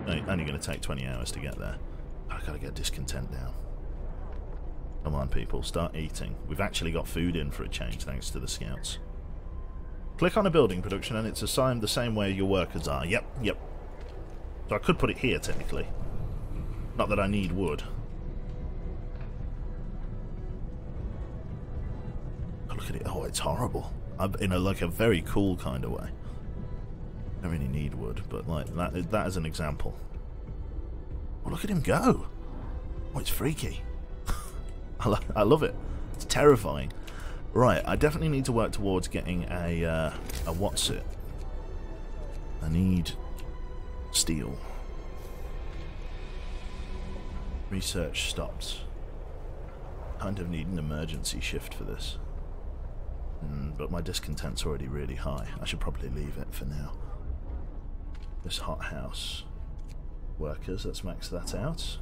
Only going to take 20 hours to get there. I've got to get discontent down. Come on, people. Start eating. We've actually got food in for a change, thanks to the scouts. Click on a building production and it's assigned the same way your workers are. Yep. So I could put it here, technically. Not that I need wood. God, look at it. Oh, it's horrible. In a like a very cool kind of way. I don't really need wood, but like that is an example. Oh, look at him go. Oh, it's freaky. I love it. It's terrifying. Right, I definitely need to work towards getting a what's it? I need steel. Research stopped. Kind of need an emergency shift for this. But my discontent's already really high. I should probably leave it for now. This hothouse. Workers, let's max that out.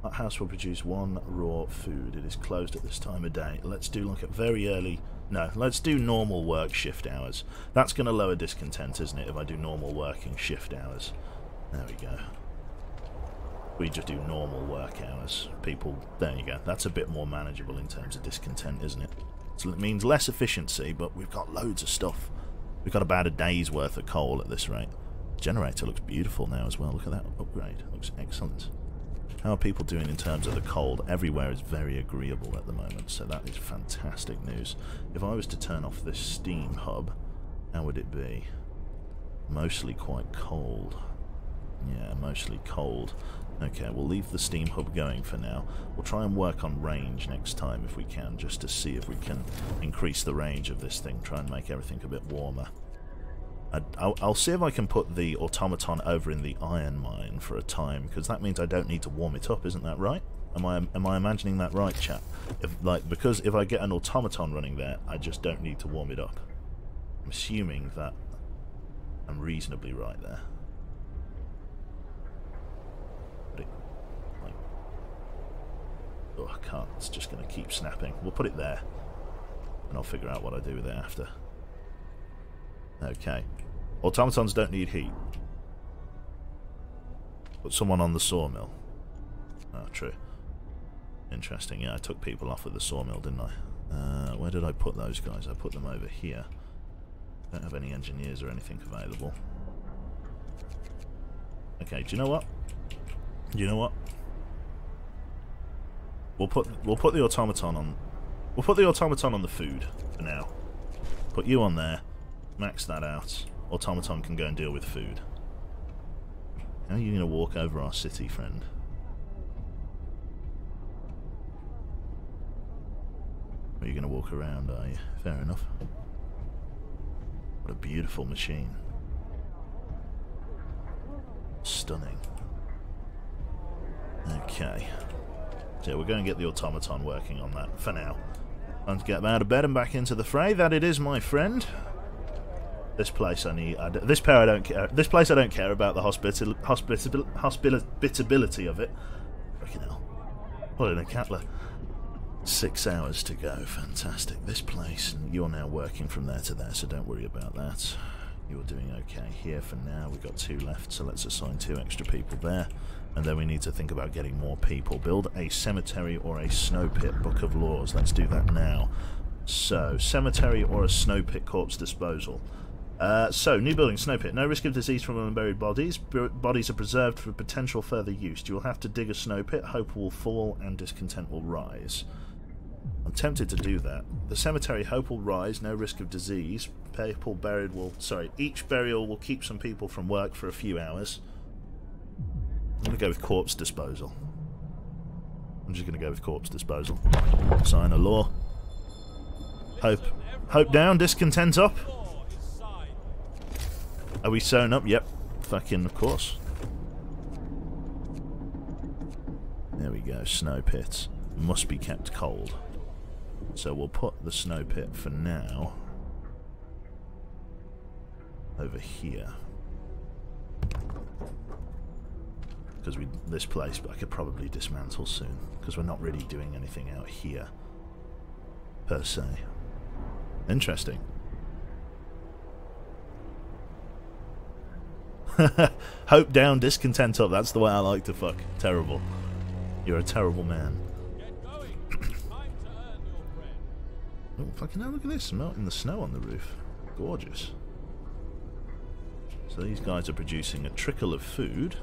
Hothouse will produce 1 raw food. It is closed at this time of day. Let's do like a very early... No, let's do normal work shift hours. That's going to lower discontent, isn't it, if I do normal working shift hours. There we go. We just do normal work hours. People, there you go. That's a bit more manageable in terms of discontent, isn't it? So it means less efficiency, but we've got loads of stuff. We've got about a day's worth of coal at this rate. Generator looks beautiful now as well. Look at that upgrade. Looks excellent. How are people doing in terms of the cold? Everywhere is very agreeable at the moment, so that is fantastic news. If I was to turn off this steam hub, how would it be? Mostly quite cold. Yeah, mostly cold. Okay, we'll leave the steam hub going for now. We'll try and work on range next time if we can, just to see if we can increase the range of this thing, try and make everything a bit warmer. I'll see if I can put the automaton over in the iron mine for a time, because that means I don't need to warm it up, isn't that right? Am I imagining that right, chap? Because if I get an automaton running there, I just don't need to warm it up. I'm assuming that I'm reasonably right there. Oh, I can't. It's just going to keep snapping. We'll put it there, and I'll figure out what I do with it after. Okay. Automatons don't need heat. Put someone on the sawmill. Oh, true. Interesting. Yeah, I took people off at the sawmill, didn't I? Where did I put those guys? I put them over here. Don't have any engineers or anything available. Okay, do you know what? Do you know what? We'll put the automaton on. We'll put the automaton on the food for now. Put you on there. Max that out. Automaton can go and deal with food. How are you going to walk over our city, friend? Or are you going to walk around, are you? Fair enough. What a beautiful machine. Stunning. Okay. So we're going to get the automaton working on that for now. Time to get out of bed and back into the fray. That it is, my friend. This place I need. This pair I don't care. This place I don't care about the hospitability of it. Freaking hell! What in a catler. 6 hours to go. Fantastic. This place. You're now working from there to there, so don't worry about that. You're doing okay here for now. We've got 2 left, so let's assign 2 extra people there. And then we need to think about getting more people. Build a cemetery or a snow pit. Book of Laws. Let's do that now. So, cemetery or a snow pit corpse disposal. So, new building, snow pit. No risk of disease from unburied bodies. Bodies are preserved for potential further use. You will have to dig a snow pit. Hope will fall and discontent will rise. I'm tempted to do that. The cemetery, hope will rise. No risk of disease. People buried will... Sorry, each burial will keep some people from work for a few hours. I'm going to go with corpse disposal. I'm just going to go with corpse disposal. Sign a law. Hope down, discontent up. Are we sewn up? Yep. Fucking of course. There we go. Snow pits. Must be kept cold. So we'll put the snow pit for now over here. Because this place I could probably dismantle soon. Because we're not really doing anything out here. Per se. Interesting. Hope down, discontent up. That's the way I like to fuck. Terrible. You're a terrible man. Get going. Time to earn your bread. Oh, fucking hell, look at this. Melting the snow on the roof. Gorgeous. So these guys are producing a trickle of food.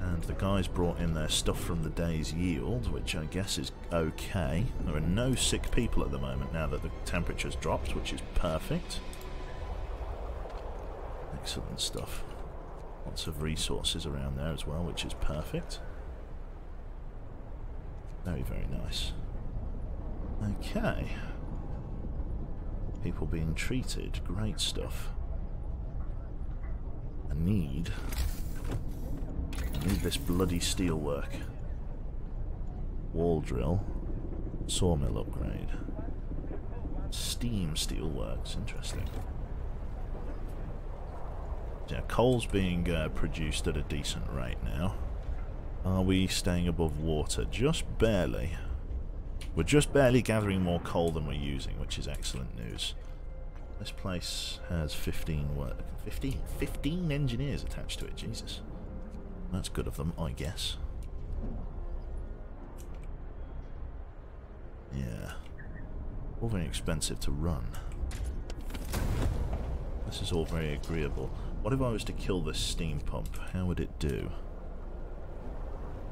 And And the guys brought in their stuff from the day's yield, which I guess is okay. There are no sick people at the moment now that the temperature's dropped, which is perfect. Excellent stuff. Lots of resources around there as well, which is perfect. Very, very nice. Okay. People being treated. Great stuff. I need this bloody steel work. Wall drill. Sawmill upgrade. Steam steelworks. Interesting. Yeah, coal's being produced at a decent rate now. Are we staying above water? Just barely. We're just barely gathering more coal than we're using, which is excellent news. This place has 15 engineers attached to it. Jesus. That's good of them, I guess. Yeah. All very expensive to run. This is all very agreeable. What if I was to kill this steam pump? How would it do?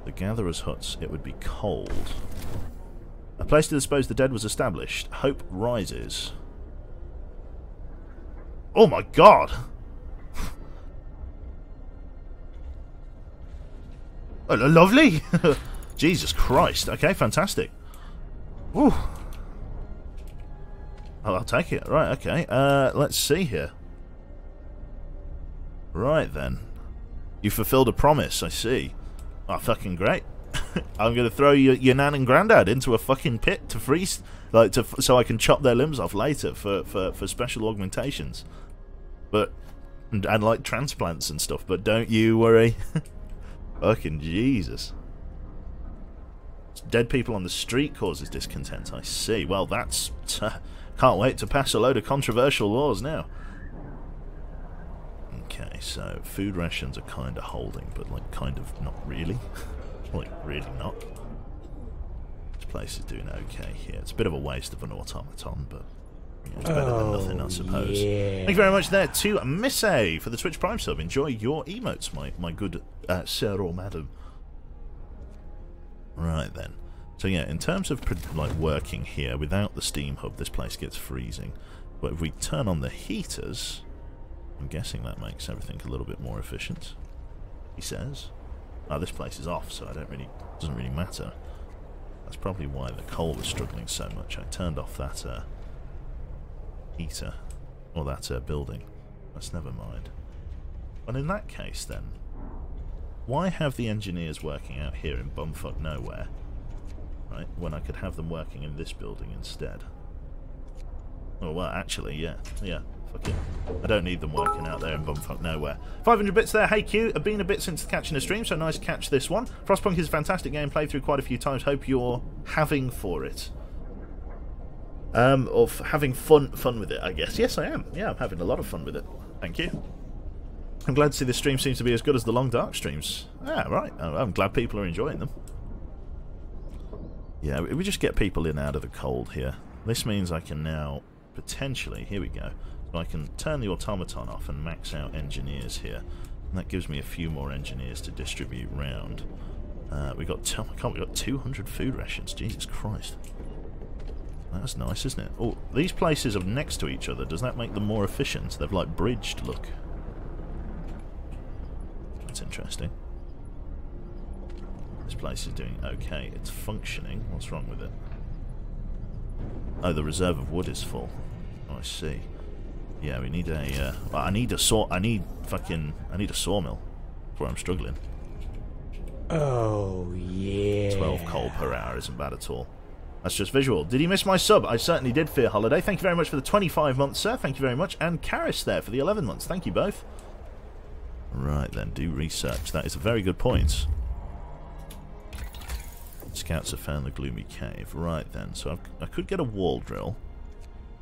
The gatherers' huts, it would be cold. A place to dispose the dead was established. Hope rises. Oh my god! Oh, lovely! Jesus Christ. Okay, fantastic. Woo. Oh, I'll take it. Right, okay. Let's see here. Right then. You fulfilled a promise, I see. Oh, fucking great. I'm going to throw your nan and granddad into a fucking pit to freeze, like so I can chop their limbs off later for special augmentations. But and like transplants and stuff, but don't you worry. Fucking Jesus. Dead people on the street causes discontent, I see. Well, that's... can't wait to pass a load of controversial laws now. Okay, so food rations are kind of holding, but like kind of not really. Like, really not. This place is doing okay here. It's a bit of a waste of an automaton, but you know, it's better than nothing, I suppose. Yeah. Thank you very much there to Missy for the Twitch Prime sub. Enjoy your emotes, my good sir or madam. Right then. So yeah, in terms of like working here, without the steam hub, this place gets freezing. But if we turn on the heaters, I'm guessing that makes everything a little bit more efficient. He says. Oh, this place is off, so doesn't really matter. That's probably why the coal was struggling so much. I turned off that heater, or that building. That's never mind. But in that case, then, why have the engineers working out here in bumfuck nowhere, right? When I could have them working in this building instead. Oh well, actually, yeah. Fuck it. I don't need them working out there in bumfuck nowhere. 500 bits there. Hey Q, I've been a bit since catching a stream, so nice to catch this one. Frostpunk is a fantastic game, played through quite a few times. Hope you're having for it. Of having fun with it, I guess. Yes, I am. Yeah, I'm having a lot of fun with it. Thank you. I'm glad to see this stream seems to be as good as the Long Dark streams. Ah, right. I'm glad people are enjoying them. Yeah, we just get people in out of the cold here. This means I can now potentially, here we go, so I can turn the automaton off and max out engineers here. And that gives me a few more engineers to distribute round. We got 200 food rations. Jesus Christ. That's nice, isn't it? Oh, these places are next to each other. Does that make them more efficient? They've like bridged, look. That's interesting. This place is doing okay. It's functioning. What's wrong with it? Oh, the reserve of wood is full. Oh, I see. Yeah, we need a. I need a sawmill. That's where I'm struggling. Oh yeah. 12 coal per hour isn't bad at all. That's just visual. Did you miss my sub? I certainly did, Fear Holiday. Thank you very much for the 25 months, sir. Thank you very much. And Karis there for the 11 months. Thank you both. Right then, do research. That is a very good point. Scouts have found the gloomy cave. Right then, so I could get a wall drill.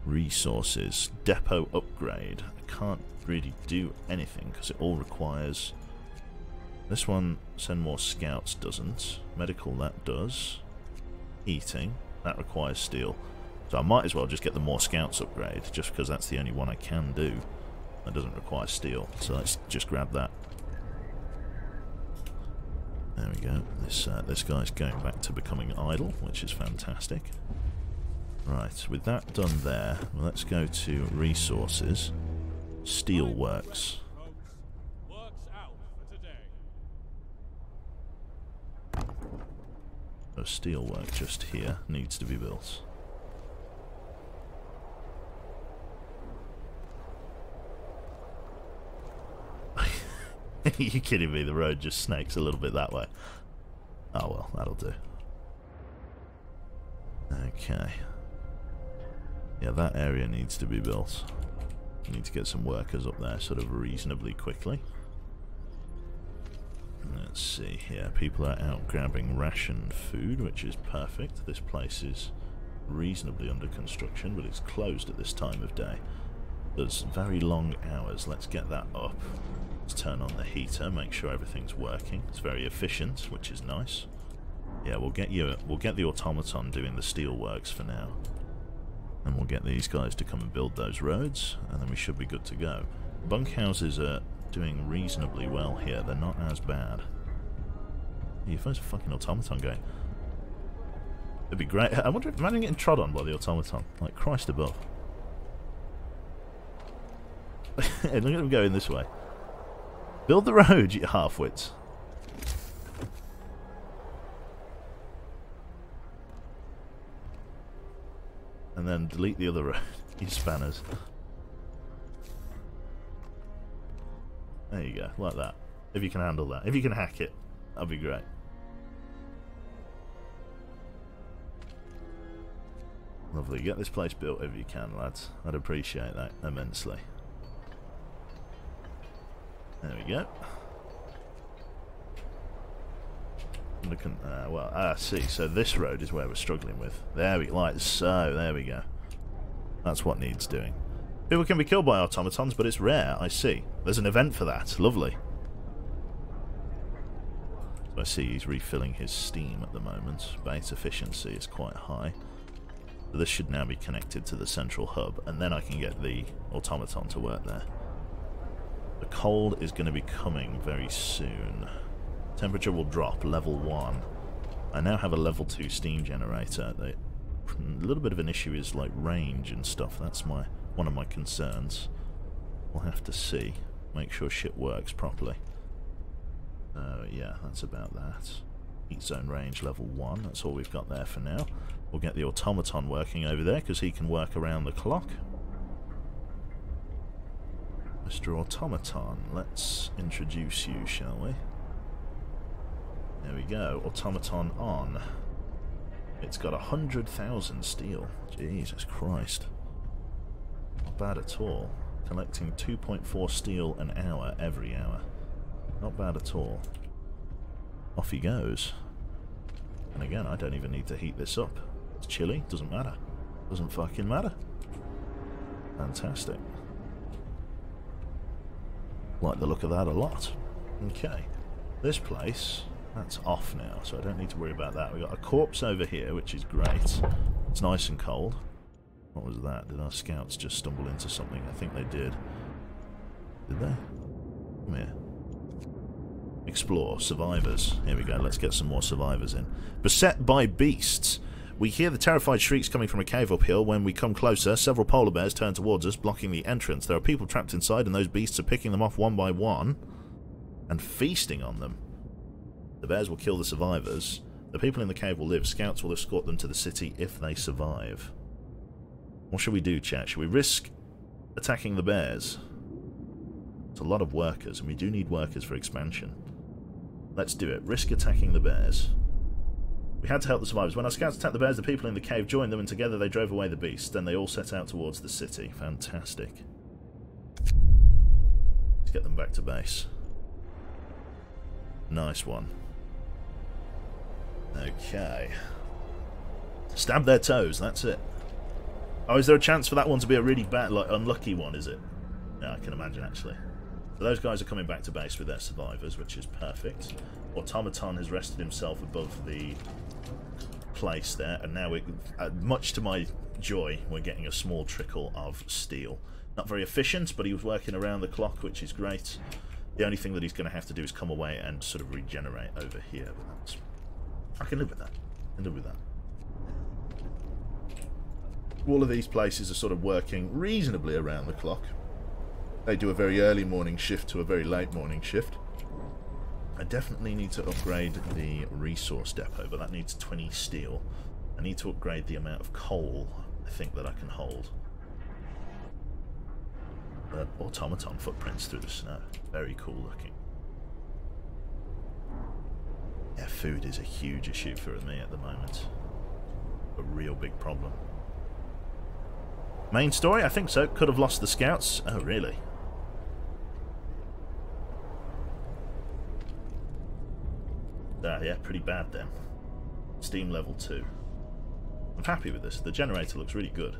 Resources. Depot upgrade. I can't really do anything because it all requires... This one, send more scouts, doesn't. Medical, that does. Eating, that requires steel. So I might as well just get the more scouts upgrade, just because that's the only one I can do. That doesn't require steel, so let's just grab that. There we go. This guy's going back to becoming idle, which is fantastic. Right, with that done there, well, let's go to resources. Steelworks. Works out for today. So steelwork just here needs to be built. Are you kidding me? The road just snakes a little bit that way. Oh well, that'll do. Okay. Yeah, that area needs to be built. We need to get some workers up there sort of reasonably quickly. Let's see here. People are out grabbing rationed food, which is perfect. This place is reasonably under construction, but it's closed at this time of day. There's very long hours. Let's get that up. Let's turn on the heater, make sure everything's working. It's very efficient, which is nice. Yeah, we'll get the automaton doing the steelworks for now. And we'll get these guys to come and build those roads, and then we should be good to go. Bunkhouses are doing reasonably well here. They're not as bad. Yeah, there's a fucking automaton going. It'd be great. I wonder if imagine getting trod on by the automaton. Like Christ above. Look at him going this way. Build the road, you half-wits. And then delete the other road, you spanners. There you go, like that. If you can handle that. If you can hack it, that'd be great. Lovely. Get this place built if you can, lads. I'd appreciate that immensely. There we go. Looking, see. So this road is where we're struggling with. There we like so. There we go. That's what needs doing. People can be killed by automatons, but it's rare. I see. There's an event for that. Lovely. So I see he's refilling his steam at the moment. Bait efficiency is quite high. So this should now be connected to the central hub, and then I can get the automaton to work there. The cold is going to be coming very soon. Temperature will drop, level 1. I now have a level 2 steam generator. A little bit of an issue is like range and stuff. That's one of my concerns. We'll have to see. Make sure shit works properly. Yeah, that's about that. Heat zone range level 1. That's all we've got there for now. We'll get the automaton working over there because he can work around the clock. Mr. Automaton, let's introduce you, shall we? There we go, automaton on. It's got 100,000 steel. Jesus Christ. Not bad at all. Collecting 2.4 steel an hour every hour. Not bad at all. Off he goes. And again, I don't even need to heat this up. It's chilly, doesn't matter. Doesn't fucking matter. Fantastic. Like the look of that a lot. Okay. This place, that's off now, so I don't need to worry about that. We've got a corpse over here, which is great. It's nice and cold. What was that? Did our scouts just stumble into something? I think they did. Did they? Come here. Explore. Survivors. Here we go. Let's get some more survivors in. Beset by beasts. We hear the terrified shrieks coming from a cave uphill. When we come closer, several polar bears turn towards us, blocking the entrance. There are people trapped inside, and those beasts are picking them off one by one and feasting on them. The bears will kill the survivors. The people in the cave will live. Scouts will escort them to the city if they survive. What should we do, chat? Should we risk attacking the bears? It's a lot of workers, and we do need workers for expansion. Let's do it. Risk attacking the bears. We had to help the survivors. When our scouts attacked the bears, the people in the cave joined them, and together they drove away the beasts. Then they all set out towards the city. Fantastic. Let's get them back to base. Nice one. Okay. Stab their toes, that's it. Oh, is there a chance for that one to be a really bad, like, unlucky one, is it? Yeah, I can imagine, actually. So those guys are coming back to base with their survivors, which is perfect. Automaton has rested himself above the place there, and now, much to my joy, we're getting a small trickle of steel. Not very efficient, but he was working around the clock, which is great. The only thing that he's going to have to do is come away and sort of regenerate over here. But that's, I can live with that. I can live with that. All of these places are sort of working reasonably around the clock. They do a very early morning shift to a very late morning shift. I definitely need to upgrade the resource depot, but that needs 20 steel. I need to upgrade the amount of coal I think that I can hold. Automaton footprints through the snow. Very cool looking. Yeah, food is a huge issue for me at the moment. A real big problem. Main story? I think so. Could have lost the scouts. Oh, really? Yeah, pretty bad then. Steam level 2. I'm happy with this. The generator looks really good.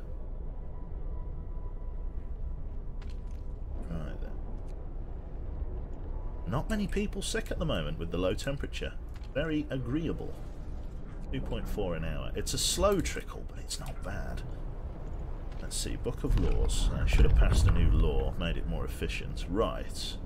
Right then. Not many people sick at the moment with the low temperature. Very agreeable. 2.4 an hour. It's a slow trickle, but it's not bad. Let's see. Book of Laws. I should have passed a new law, made it more efficient. Right.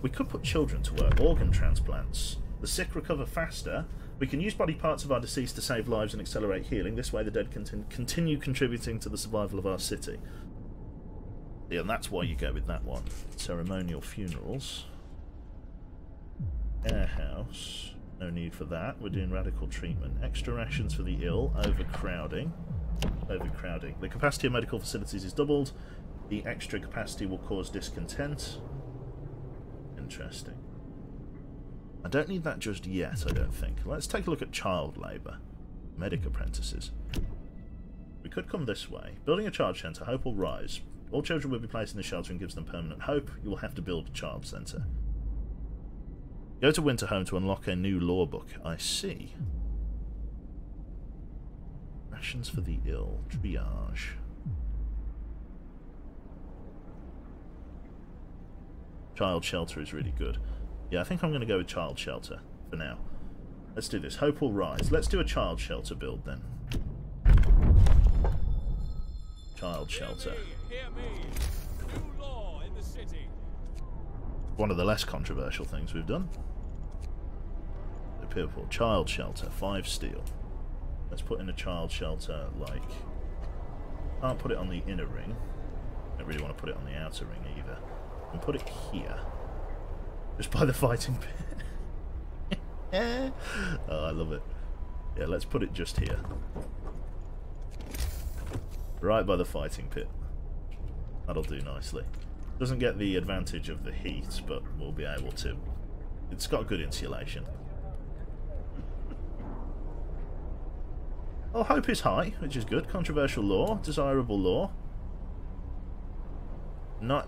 We could put children to work. Organ transplants. The sick recover faster. We can use body parts of our deceased to save lives and accelerate healing. This way the dead can continue contributing to the survival of our city. Yeah, and that's why you go with that one. Ceremonial funerals. Airhouse. No need for that. We're doing radical treatment. Extra rations for the ill. Overcrowding. Overcrowding. The capacity of medical facilities is doubled. The extra capacity will cause discontent. Interesting. I don't need that just yet, I don't think. Let's take a look at child labour. Medic apprentices. We could come this way. Building a child centre. Hope will rise. All children will be placed in the shelter and gives them permanent hope. You will have to build a child centre. Go to Winterhome to unlock a new law book. I see. Rations for the ill. Triage. Child shelter is really good. Yeah, I think I'm going to go with child shelter for now. Let's do this. Hope will rise. Let's do a child shelter build then. Child shelter. Hear me. New law in the city. One of the less controversial things we've done. People. Child shelter. 5 steel. Let's put in a child shelter like... Can't put it on the inner ring. Don't really want to put it on the outer ring either. And put it here. Just by the fighting pit. Oh, I love it. Yeah, let's put it just here. Right by the fighting pit. That'll do nicely. Doesn't get the advantage of the heat, but we'll be able to. It's got good insulation. Oh, hope is high, which is good. Controversial law. Desirable law.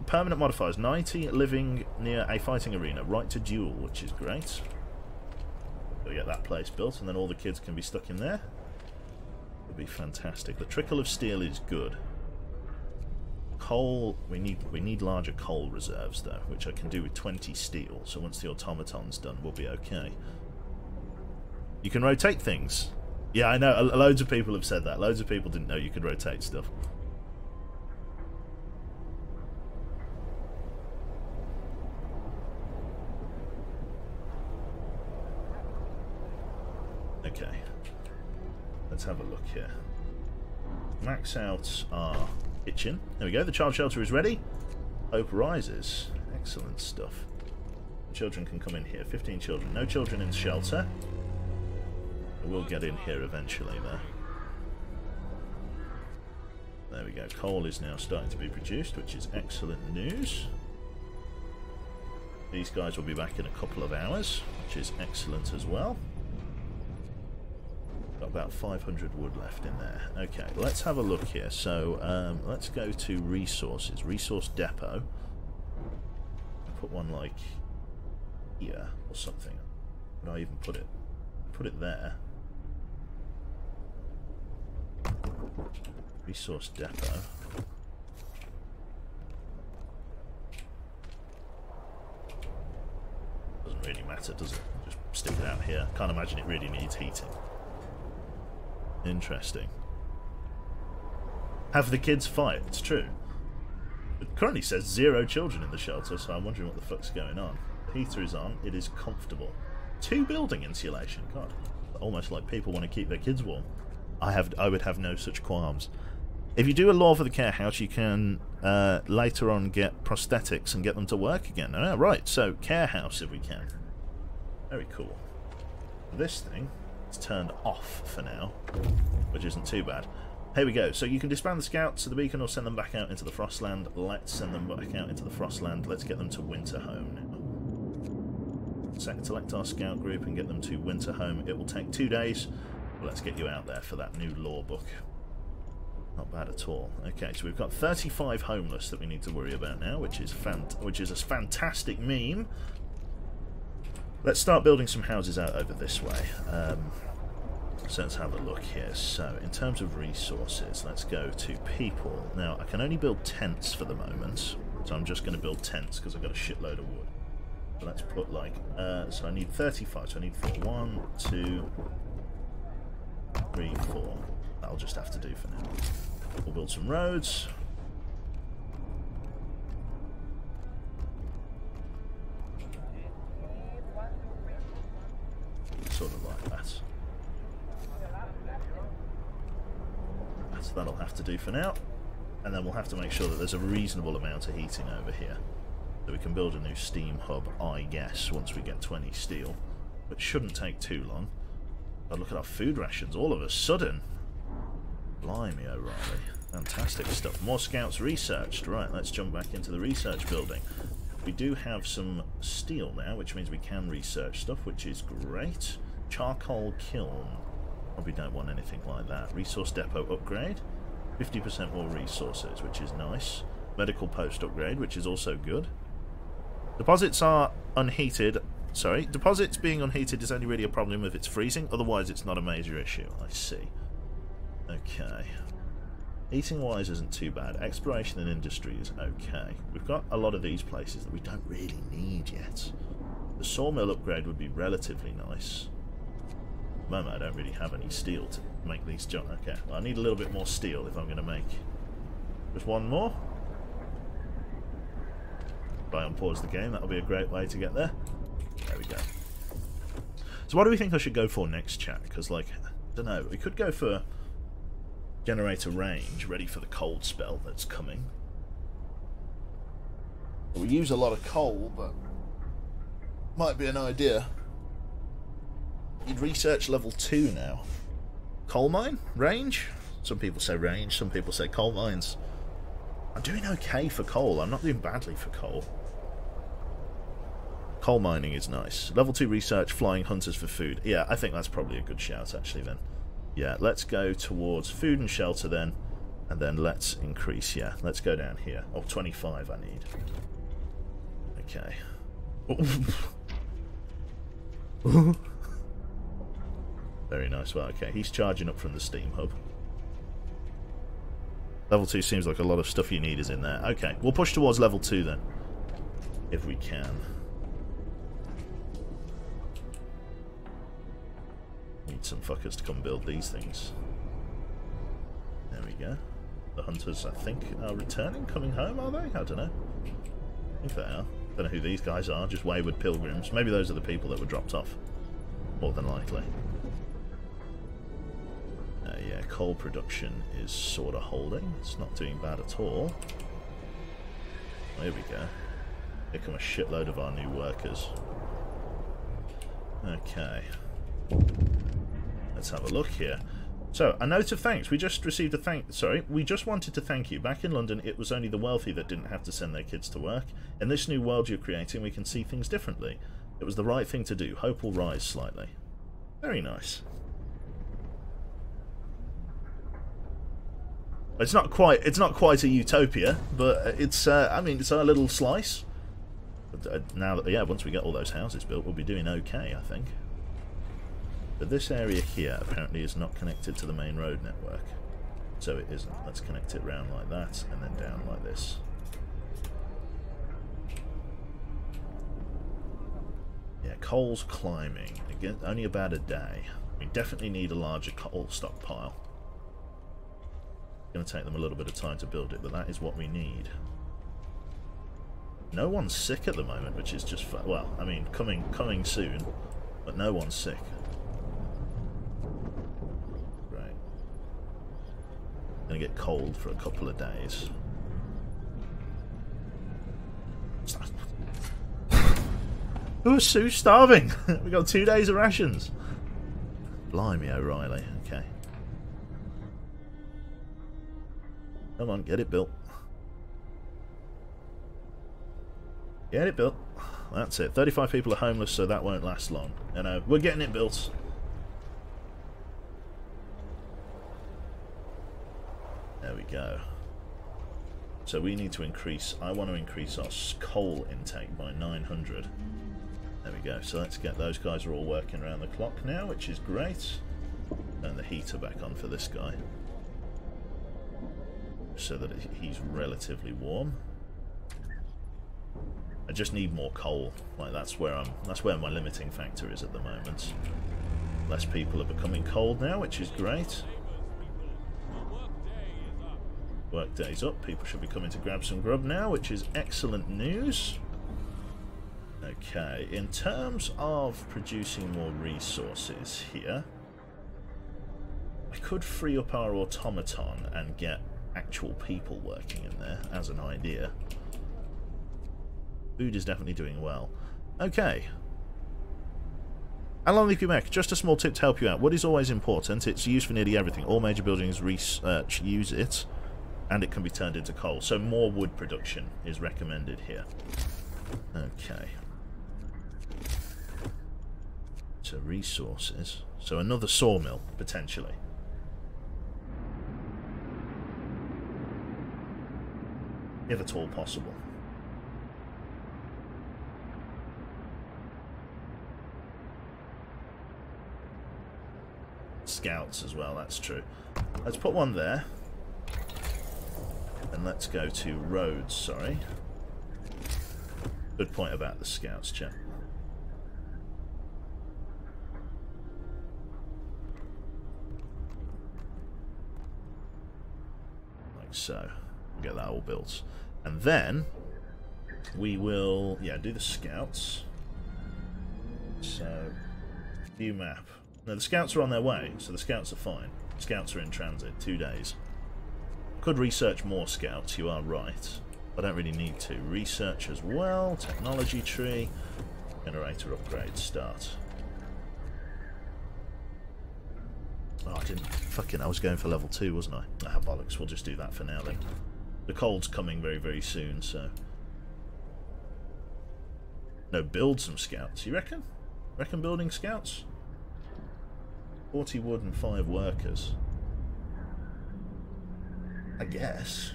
Permanent modifiers. 90 living near a fighting arena. Right to duel, which is great. Gotta get that place built, and then all the kids can be stuck in there. It'll be fantastic. The trickle of steel is good. Coal, we need larger coal reserves though, which I can do with 20 steel. So once the automaton's done, we'll be okay. You can rotate things. Yeah, I know. Loads of people have said that. Loads of people didn't know you could rotate stuff. Okay. Let's have a look here. Max out our kitchen. There we go. The child shelter is ready. Hope rises. Excellent stuff. Children can come in here. 15 children. No children in shelter. We'll get in here eventually, though. There we go. Coal is now starting to be produced, which is excellent news. These guys will be back in a couple of hours, which is excellent as well. Got about 500 wood left in there. Okay, let's have a look here. So, let's go to resources. Resource depot. Put one like here or something. Would I even put it? Put it there. Resource depot. Doesn't really matter, does it? Just stick it out here. Can't imagine it really needs heating. Interesting. Have the kids fight. It's true. currently says 0 children in the shelter, so I'm wondering what the fuck's going on. The heater is on. It is comfortable. 2 building insulation. God, almost like people want to keep their kids warm. I would have no such qualms. If you do a law for the care house, you can later on get prosthetics and get them to work again. Oh, right, so care house if we can. Very cool. This thing is turned off for now, which isn't too bad. Here we go. So you can disband the scouts to the beacon or send them back out into the Frostland. Let's send them back out into the Frostland. Let's get them to Winterhome now. Select our scout group and get them to Winterhome. It will take 2 days. Let's get you out there for that new law book. Not bad at all. Okay, so we've got 35 homeless that we need to worry about now, which is a fantastic meme. Let's start building some houses out over this way. So let's have a look here. So in terms of resources, let's go to people. Now I can only build tents for the moment, so I'm just going to build tents because I've got a shitload of wood. So let's put like, so I need 35, so I need 4. 1, 2, 3, 4. That'll just have to do for now. We'll build some roads. Sort of like that. So that'll have to do for now. And then we'll have to make sure that there's a reasonable amount of heating over here. So we can build a new steam hub, I guess, once we get 20 steel. Which shouldn't take too long. But look at our food rations all of a sudden. Blimey, O'Reilly. Fantastic stuff. More scouts researched. Right, let's jump back into the research building. We do have some steel now, which means we can research stuff, which is great. Charcoal kiln. Probably don't want anything like that. Resource depot upgrade. 50% more resources, which is nice. Medical post upgrade, which is also good. Deposits are unheated. Sorry, deposits being unheated is only really a problem if it's freezing. Otherwise, it's not a major issue. I see. Okay. Heating-wise isn't too bad. Exploration and industry is okay. We've got a lot of these places that we don't really need yet. The sawmill upgrade would be relatively nice. At the moment, I don't really have any steel to make these jump. Okay, well, I need a little bit more steel if I'm going to make just one more. If I unpause the game, that'll be a great way to get there. There we go. So what do we think I should go for next, chat? Because, like, I don't know. We could go for generator range, ready for the cold spell that's coming. We use a lot of coal, but might be an idea. You'd research level 2 now. Coal mine? Range? Some people say range, some people say coal mines. I'm doing okay for coal. I'm not doing badly for coal. Coal mining is nice. Level 2 research, flying hunters for food. Yeah, I think that's probably a good shout, actually, then. Yeah, let's go towards food and shelter, then. And then let's increase, yeah. Let's go down here. Oh, 25 I need. Okay. Very nice. Well, okay, he's charging up from the steam hub. Level 2 seems like a lot of stuff you need is in there. Okay, we'll push towards level 2 then. If we can. Need some fuckers to come build these things. There we go. The hunters, I think, are returning, coming home, are they? I don't know. I think they are. Don't know who these guys are, just wayward pilgrims. Maybe those are the people that were dropped off. More than likely. Yeah, coal production is sort of holding. It's not doing bad at all. There we go. Here come a shitload of our new workers. Okay. Let's have a look here. So, a note of thanks. We just received a we just wanted to thank you. Back in London, it was only the wealthy that didn't have to send their kids to work. In this new world you're creating, we can see things differently. It was the right thing to do. Hope will rise slightly. Very nice. It's not quite a utopia, but it's I mean, it's our little slice. But, now that, yeah, once we get all those houses built, we'll be doing okay, I think. But this area here apparently is not connected to the main road network. So it isn't. Let's connect it round like that, and then down like this. Yeah, coal's climbing. Again, only about a day. We definitely need a larger coal stockpile. It's going to take them a little bit of time to build it, but that is what we need. No one's sick at the moment, which is just well, I mean, coming soon, but no one's sick. Right. Gonna get cold for a couple of days. Who's Sue starving? We got 2 days of rations. Blimey, O'Reilly. Okay. Come on, get it built. Get it built. That's it. 35 people are homeless, so that won't last long. You know, we're getting it built. There we go. So we need to increase... I want to increase our coal intake by 900. There we go. So let's get... Those guys are all working around the clock now, which is great. Turn the heater back on for this guy, so that he's relatively warm. I just need more coal. Like that's where my limiting factor is at the moment. Less people are becoming cold now, which is great. Work day's up. People should be coming to grab some grub now, which is excellent news. Okay, in terms of producing more resources here, I could free up our automaton and get actual people working in there as an idea. Food is definitely doing well. Okay. How long have you back? Just a small tip to help you out. Wood is always important. It's used for nearly everything. All major buildings research use it, and it can be turned into coal. So more wood production is recommended here. Okay. So resources. So another sawmill, potentially. If at all possible. Scouts as well, that's true. Let's put one there. And let's go to roads, sorry. Good point about the scouts, chap. Like so. We'll get that all built. And then we will, yeah, do the scouts. So, view map. No, the scouts are on their way, so the scouts are fine. Scouts are in transit, 2 days. Could research more scouts, you are right. I don't really need to. Research as well, technology tree, generator upgrade, start. Oh, I didn't, fucking, I was going for level 2, wasn't I? Ah, bollocks, we'll just do that for now then. The cold's coming very, very soon, so... No, build some scouts, you reckon? Reckon building scouts? 40 wood and 5 workers. I guess.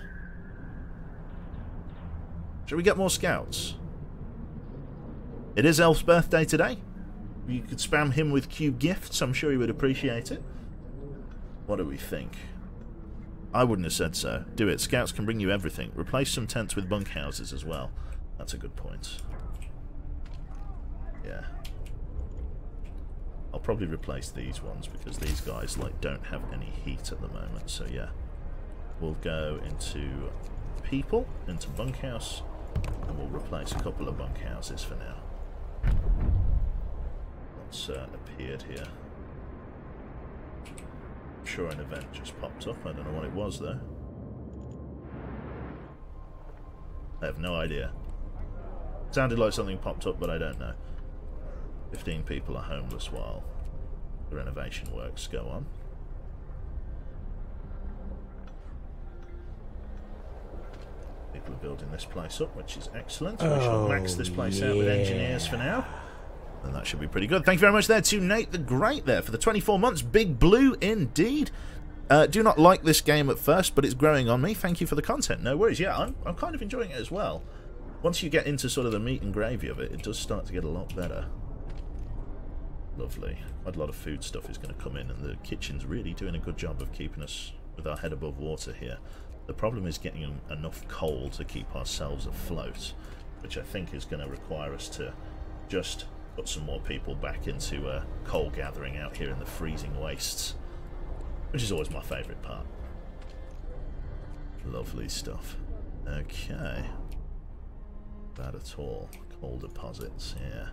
Shall we get more scouts? It is Elf's birthday today. You could spam him with cube gifts. I'm sure he would appreciate it. What do we think? I wouldn't have said so. Do it. Scouts can bring you everything. Replace some tents with bunkhouses as well. That's a good point. Yeah. I'll probably replace these ones because these guys like don't have any heat at the moment. So yeah, we'll go into people, into bunkhouse, and we'll replace a couple of bunkhouses for now. What's appeared here? I'm sure an event just popped up. I don't know what it was though. I have no idea. Sounded like something popped up, but I don't know. 15 people are homeless while the renovation works go on. People are building this place up, which is excellent. We shall max this place out with engineers for now. And that should be pretty good. Thank you very much there to Nate the Great there for the 24 months. Big blue indeed. Do not like this game at first, but it's growing on me. Thank you for the content. No worries. Yeah, I'm kind of enjoying it as well. Once you get into sort of the meat and gravy of it, it does start to get a lot better. Lovely. Quite a lot of food stuff is going to come in, and the kitchen's really doing a good job of keeping us with our head above water here. The problem is getting enough coal to keep ourselves afloat, which I think is going to require us to just put some more people back into coal gathering out here in the freezing wastes, which is always my favourite part. Lovely stuff. Okay. Bad at all. Coal deposits, yeah.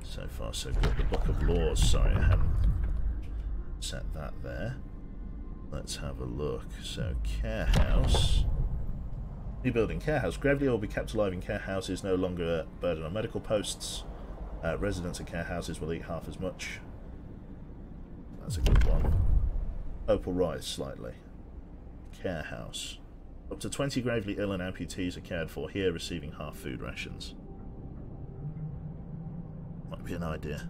So far so good. The Book of Laws, sorry I hadn't set that there. Let's have a look. So, care house. New building, care house. Gravely will be kept alive in care houses, no longer a burden on medical posts. Residents of care houses will eat half as much. That's a good one. Hope will rise slightly. Care house. Up to 20 gravely ill and amputees are cared for here, receiving half food rations. Might be an idea.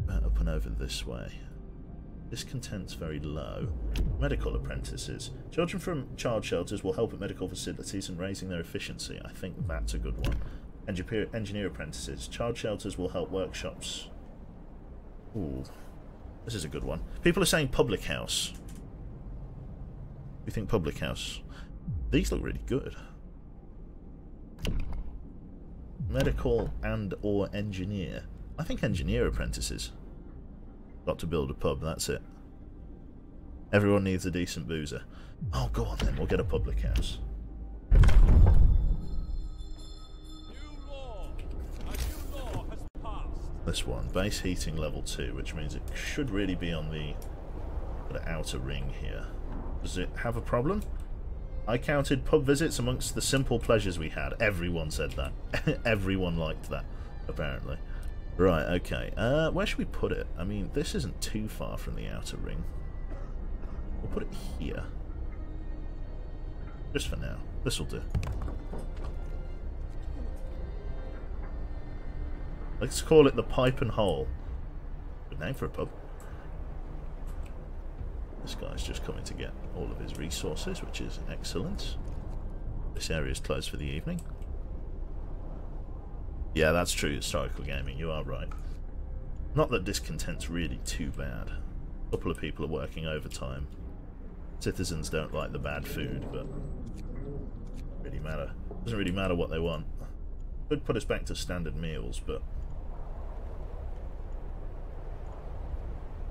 Up and over this way. Discontent's very low. Medical apprentices. Children from child shelters will help at medical facilities and raising their efficiency. I think that's a good one. Engineer apprentices. Child shelters will help workshops. Ooh. This is a good one. People are saying public house. We think public house. These look really good. Medical and or engineer. I think engineer apprentices. Got to build a pub, that's it. Everyone needs a decent boozer. Oh, go on then, we'll get a public house. New law. A new law has passed. This one, base heating level 2, which means it should really be on the outer ring here. Does it have a problem? I counted pub visits amongst the simple pleasures we had. Everyone said that. Everyone liked that, apparently. Right, okay. Where should we put it? I mean, this isn't too far from the outer ring. We'll put it here. Just for now. This'll do. Let's call it the Pipe and Hole. Good name for a pub. This guy's just coming to get all of his resources, which is excellent. This area is closed for the evening. Yeah, that's true, historical gaming, you are right. Not that discontent's really too bad. A couple of people are working overtime. Citizens don't like the bad food, but doesn't really matter what they want. Could put us back to standard meals, but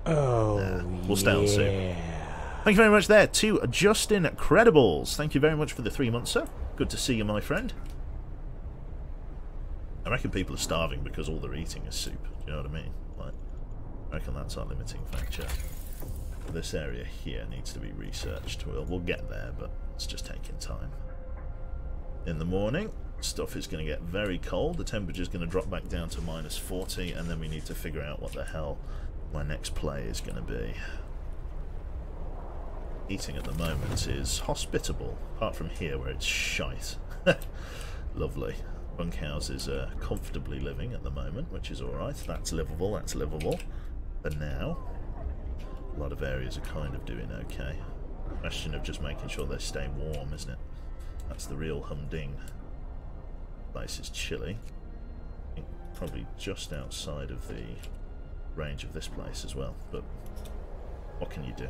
we'll stay on soup. Thank you very much there to Justin Credibles. Thank you very much for the 3 months, sir. Good to see you, my friend. I reckon people are starving because all they're eating is soup. Do you know what I mean? Like, I reckon that's our limiting factor. This area here needs to be researched. We'll get there, but it's just taking time. In the morning, stuff is going to get very cold. The temperature's going to drop back down to -40, and then we need to figure out what the hell my next play is going to be. Eating at the moment is hospitable, apart from here where it's shite. Lovely. Bunkhouses are comfortably living at the moment, which is alright. That's livable, that's livable. But now, a lot of areas are kind of doing okay. Question of just making sure they stay warm, isn't it? That's the real humding. Place is chilly. I think probably just outside of the range of this place as well, but what can you do?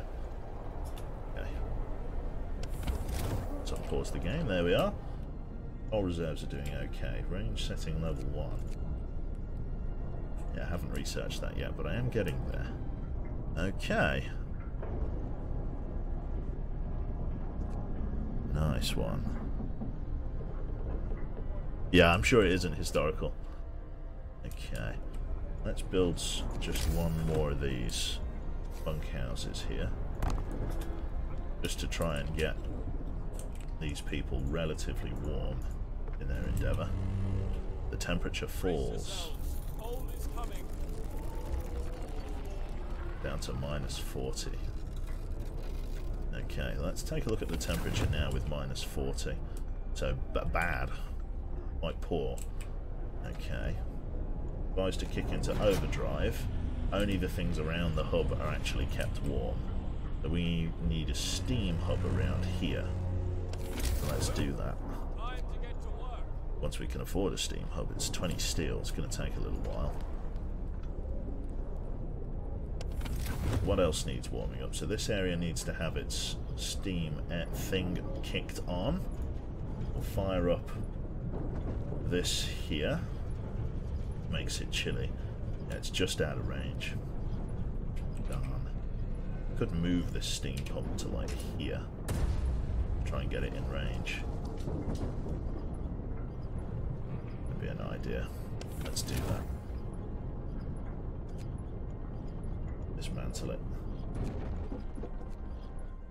Okay. So I'll pause the game, there we are. All reserves are doing okay. Range setting level 1. Yeah, I haven't researched that yet, but I am getting there. Okay. Nice one. Yeah, I'm sure it isn't historical. Okay. Let's build just one more of these bunkhouses here. Just to try and get these people relatively warm in their endeavour. The temperature falls down to -40. Okay, let's take a look at the temperature now with -40. So, bad. Quite poor. Okay. Advised to kick into overdrive. Only the things around the hub are actually kept warm. So we need a steam hub around here. So let's do that. Once we can afford a steam hub, it's 20 steel. It's going to take a little while. What else needs warming up? So this area needs to have its steam thing kicked on. We'll fire up this here. Makes it chilly. Yeah, it's just out of range. Darn. Could move this steam pump to like here. Try and get it in range. an idea. Let's do that. Dismantle it.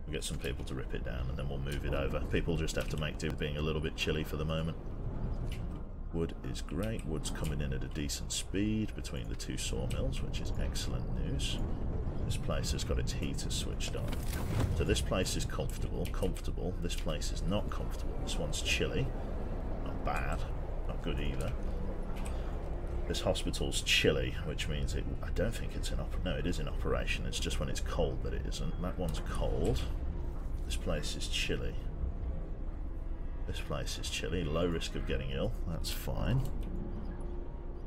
We'll get some people to rip it down and then we'll move it over. People just have to make do with being a little bit chilly for the moment. Wood is great. Wood's coming in at a decent speed between the two sawmills, which is excellent news. This place has got its heaters switched on. So this place is comfortable. Comfortable. This place is not comfortable. This one's chilly. Not bad. Not good either. This hospital's chilly, which means it... I don't think it's in no, it is in operation. It's just when it's cold that it isn't. That one's cold. This place is chilly. This place is chilly. Low risk of getting ill. That's fine.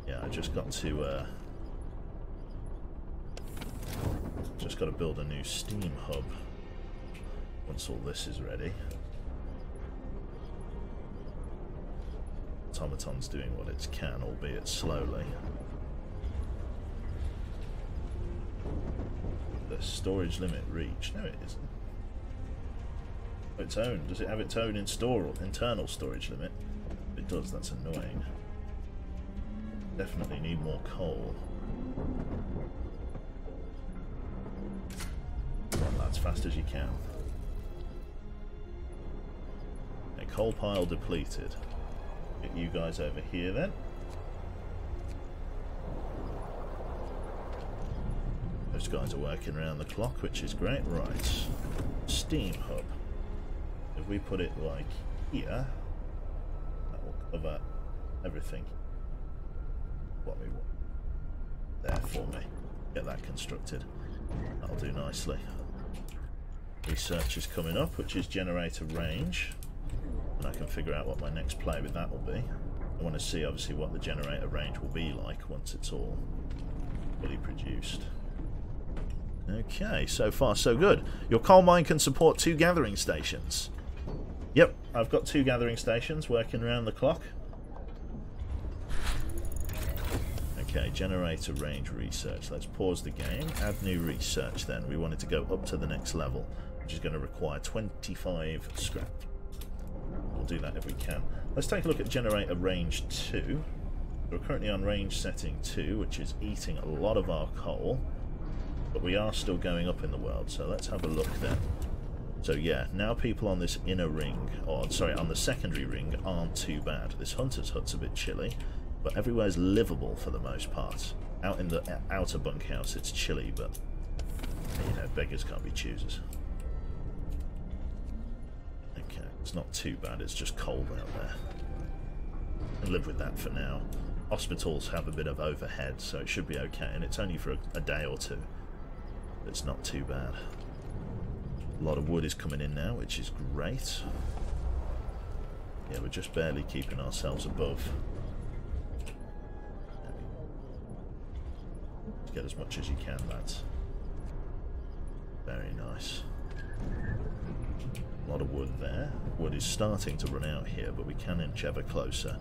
Yeah, I just got to build a new steam hub once all this is ready. Automaton's doing what it can, albeit slowly. The storage limit reached. No, it isn't. Its own. Does it have its own internal storage limit? If it does, that's annoying. Definitely need more coal. Come on, lads, fast as you can. A coal pile depleted. Get you guys over here then. Those guys are working around the clock, which is great. Right. Steam hub. If we put it like here, that will cover everything. What we want. There for me. Get that constructed. That'll do nicely. Research is coming up, which is generator range. And I can figure out what my next play with that will be. I want to see obviously what the generator range will be like once it's all fully produced. Okay, so far so good. Your coal mine can support 2 gathering stations. Yep, I've got 2 gathering stations working around the clock. Okay, generator range research. Let's pause the game. Add new research then. We wanted to go up to the next level, which is going to require 25 scrap. We'll do that if we can. Let's take a look at generator range 2. We're currently on range setting 2, which is eating a lot of our coal. But we are still going up in the world, so let's have a look then. So yeah, now people on this inner ring, or sorry, on the secondary ring aren't too bad. This hunter's hut's a bit chilly, but everywhere's livable for the most part. Out in the outer bunkhouse it's chilly, but you know, beggars can't be choosers. Okay, it's not too bad, it's just cold out there. I'll live with that for now. Hospitals have a bit of overhead, so it should be okay, and it's only for a day or two. It's not too bad. A lot of wood is coming in now, which is great. Yeah, we're just barely keeping ourselves above. Get as much as you can, lads. Very nice. A lot of wood there. Wood is starting to run out here, but we can inch ever closer.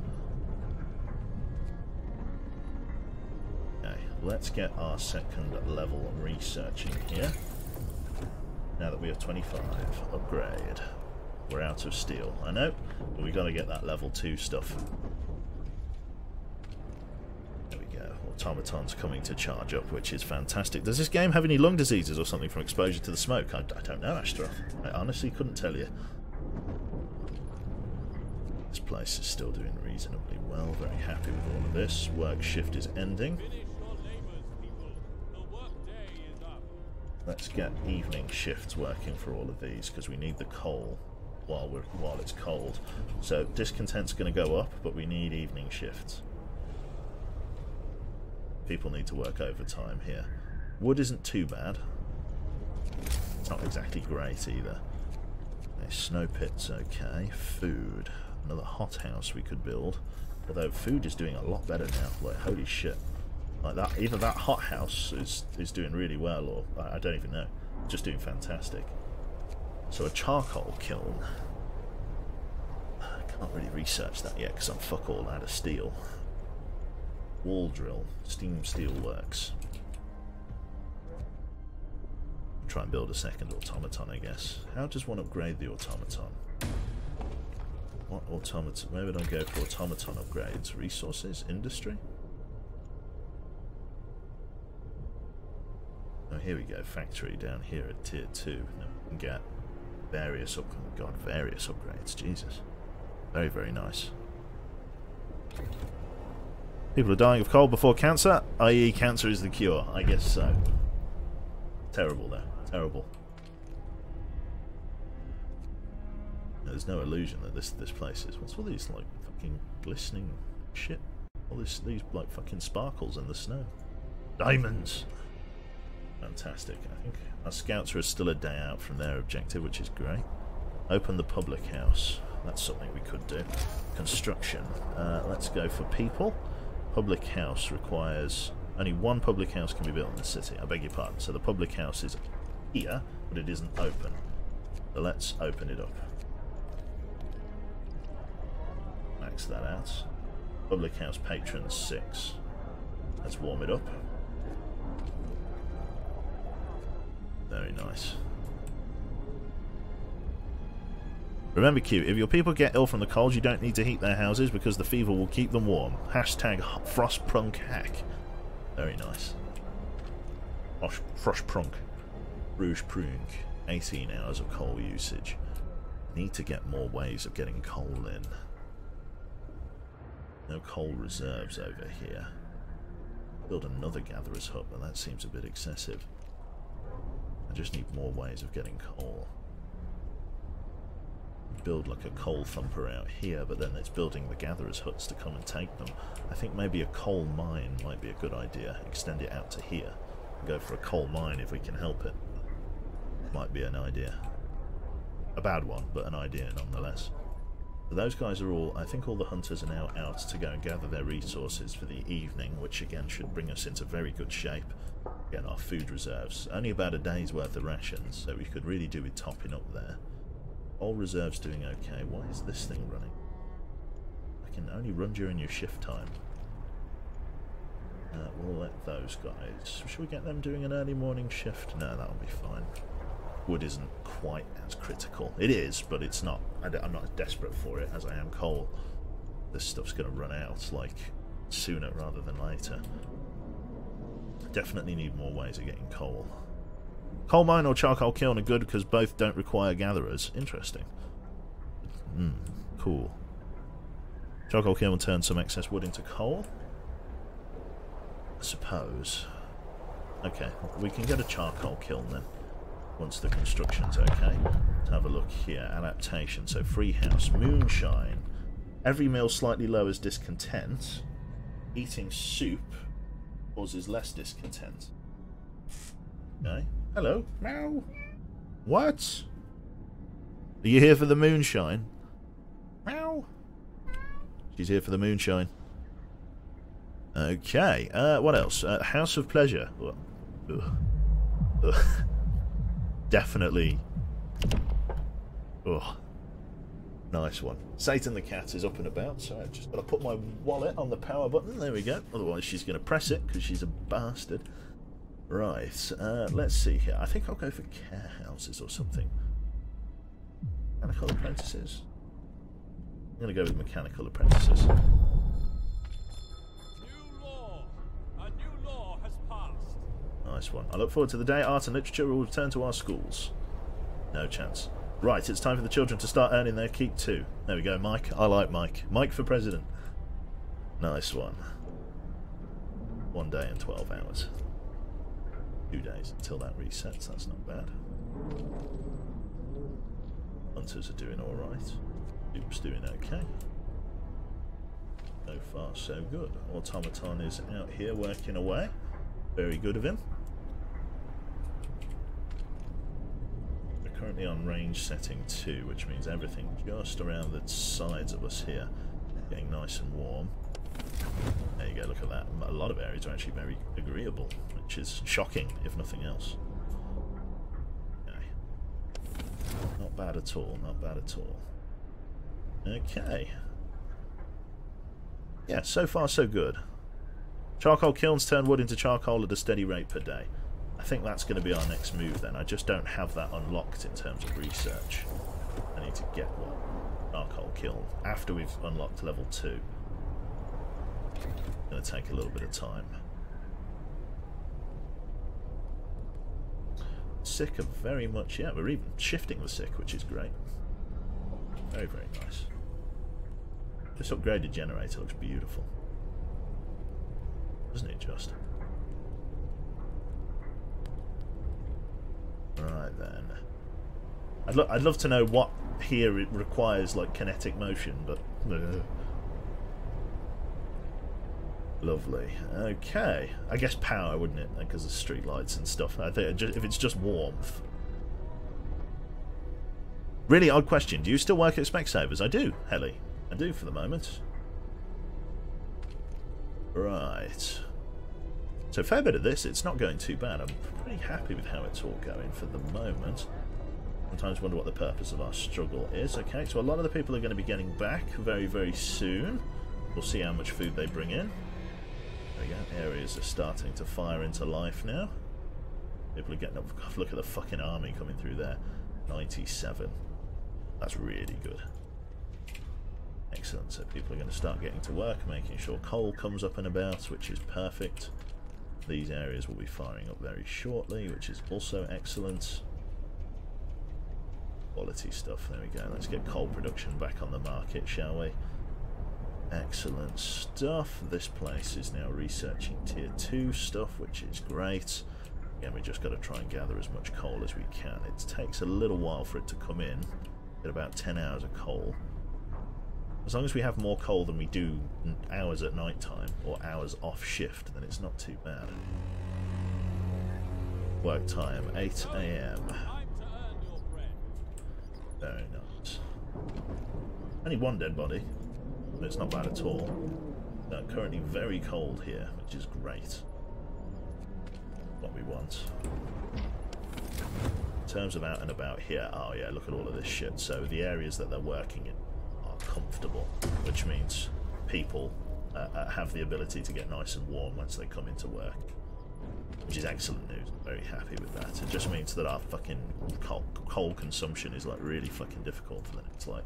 Okay, let's get our second level researching here. Now that we have 25, upgrade. We're out of steel, I know, but we got to get that level 2 stuff. There we go. Automaton's coming to charge up, which is fantastic. Does this game have any lung diseases or something from exposure to the smoke? I don't know, Astroth. I honestly couldn't tell you. This place is still doing reasonably well. Very happy with all of this. Work shift is ending. Let's get evening shifts working for all of these because we need the coal while it's cold. So discontent's going to go up, but we need evening shifts. People need to work overtime here. Wood isn't too bad. It's not exactly great either. Okay, snow pit's okay. Food. Another hothouse we could build. Although food is doing a lot better now. Like, holy shit. Like that, either that hothouse is doing really well, or I don't even know, just doing fantastic. So a charcoal kiln. I can't really research that yet because I'm fuck all out of steel. Wall drill, steam steel works. Try and build a second automaton, I guess. How does one upgrade the automaton? What automaton? Where would I go for automaton upgrades? Resources? Industry? Oh, here we go. Factory down here at tier 2. Now we can get various various upgrades. Jesus. Very, very nice. People are dying of cold before cancer, i.e. cancer is the cure. I guess so. Terrible though. Terrible. There's no illusion that this place is. What's all these like fucking glistening shit? All these like fucking sparkles in the snow. Diamonds. Fantastic. I think our scouts are still a day out from their objective, which is great. Open the public house. That's something we could do. Construction. Let's go for people. Public house requires only one public house can be built in the city. I beg your pardon. So the public house is here, but it isn't open. So let's open it up. Max that out. Public house patrons 6. Let's warm it up. Very nice. Remember, Q, if your people get ill from the cold, you don't need to heat their houses because the fever will keep them warm. Hashtag Frostpunk hack. Very nice. Frostpunk. Rouge Prunk. 18 hours of coal usage. Need to get more ways of getting coal in. No coal reserves over here. Build another gatherer's hut, but that seems a bit excessive. I just need more ways of getting coal. Build like a coal thumper out here, but then it's building the gatherer's huts to come and take them. I think maybe a coal mine might be a good idea. Extend it out to here. And go for a coal mine if we can help it. Might be an idea. A bad one, but an idea nonetheless. So those guys are all, I think all the hunters are now out to go and gather their resources for the evening, which again should bring us into very good shape. Again, our food reserves. Only about a day's worth of rations, so we could really do with topping up there. All reserves doing okay. Why is this thing running? I can only run during your shift time. We'll let those guys... Should we get them doing an early morning shift? No, that'll be fine. Wood isn't quite as critical. It is, but it's not. I'm not as desperate for it as I am coal. This stuff's going to run out, like, sooner rather than later. Definitely need more ways of getting coal. Coal mine or charcoal kiln are good because both don't require gatherers. Interesting. Cool. Charcoal kiln will turn some excess wood into coal. I suppose. Okay, we can get a charcoal kiln then. Once the construction's okay. Let's have a look here. Adaptation. So free house. Moonshine. Every meal slightly lowers discontent. Eating soup causes less discontent. Okay. Hello. Meow. What? Are you here for the moonshine? Meow. She's here for the moonshine. Okay. What else? House of Pleasure. Ugh. Definitely. Ugh. Nice one. Satan the cat is up and about, so I've just got to put my wallet on the power button. There we go. Otherwise she's going to press it because she's a bastard. Right, let's see here. I think I'll go for care houses or something. Mechanical apprentices? I'm going to go with mechanical apprentices. New law. A new law has passed. Nice one. I look forward to the day art and literature will return to our schools. No chance. Right, it's time for the children to start earning their keep too. There we go, Mike. I like Mike. Mike for president. Nice one. 1 day and 12 hours. 2 days until that resets. That's not bad. Hunters are doing alright. Dupe's doing okay. So far, so good. Automaton is out here working away. Very good of him. We're currently on range setting 2, which means everything just around the sides of us here getting nice and warm. There you go, look at that. A lot of areas are actually very agreeable, which is shocking, if nothing else. Okay. Not bad at all, not bad at all. Okay. Yeah, so far so good. Charcoal kilns turn wood into charcoal at a steady rate per day. I think that's going to be our next move then. I just don't have that unlocked in terms of research. I need to get one. charcoal kiln after we've unlocked level 2. Going to take a little bit of time. Sick of very much, yeah, we're even shifting the sick, which is great. Very, very nice. This upgraded generator looks beautiful. Doesn't it just? Right then. I'd love to know what here it requires, like, kinetic motion, but... Lovely. Okay. I guess power, wouldn't it? Because of street lights and stuff. I think if it's just warmth. Really odd question. Do you still work at Specsavers? I do, Helly. I do for the moment. Right. So fair bit of this. It's not going too bad. I'm pretty happy with how it's all going for the moment. Sometimes wonder what the purpose of our struggle is. Okay, so a lot of the people are going to be getting back very, very soon. We'll see how much food they bring in. There we go. Areas are starting to fire into life now. People are getting up. Look at the fucking army coming through there. 97. That's really good. Excellent. So people are going to start getting to work, making sure coal comes up and about, which is perfect. These areas will be firing up very shortly, which is also excellent. Quality stuff. There we go. Let's get coal production back on the market, shall we? Excellent stuff. This place is now researching tier 2 stuff, which is great. Again, we just got to try and gather as much coal as we can. It takes a little while for it to come in. Get about 10 hours of coal. As long as we have more coal than we do hours at night time or hours off shift, then it's not too bad. Work time 8 AM. Very nice. Only one dead body. But it's not bad at all. Currently very cold here, which is great. What we want. In terms of out and about here, oh yeah, look at all of this shit. So the areas that they're working in are comfortable, which means people have the ability to get nice and warm once they come into work. Which is excellent news. I'm very happy with that. It just means that our fucking coal consumption is like really fucking difficult for the next like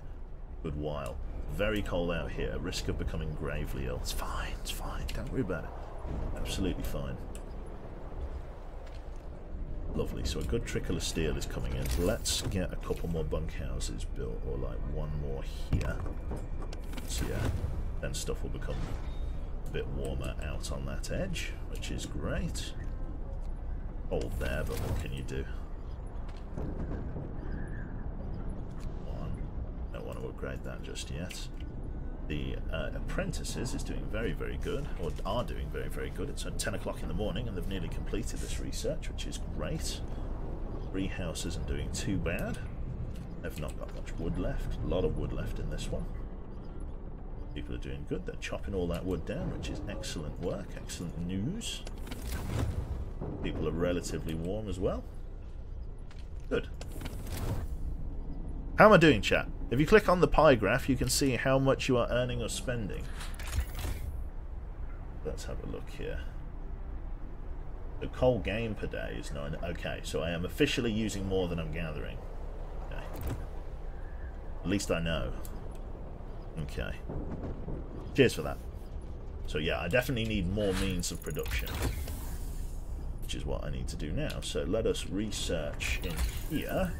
good while. Very cold out here. Risk of becoming gravely ill. It's fine. It's fine. Don't worry about it. Absolutely fine. Lovely. So a good trickle of steel is coming in. Let's get a couple more bunkhouses built, or like one more here. So yeah, then stuff will become a bit warmer out on that edge, which is great. Cold there, but what can you do? Don't want to upgrade that just yet. The apprentices is doing very, very good, or are doing very, very good. It's at 10 o'clock in the morning and they've nearly completed this research, which is great. 3 house isn't doing too bad. They've not got much wood left. A lot of wood left in this one. People are doing good. They're chopping all that wood down, which is excellent work, excellent news. People are relatively warm as well. Good. How am I doing, chat? If you click on the pie graph, you can see how much you are earning or spending. Let's have a look here. The coal gain per day is 9. Okay, so I am officially using more than I'm gathering. Okay. At least I know. Okay. Cheers for that. So yeah, I definitely need more means of production, which is what I need to do now. So let us research in here.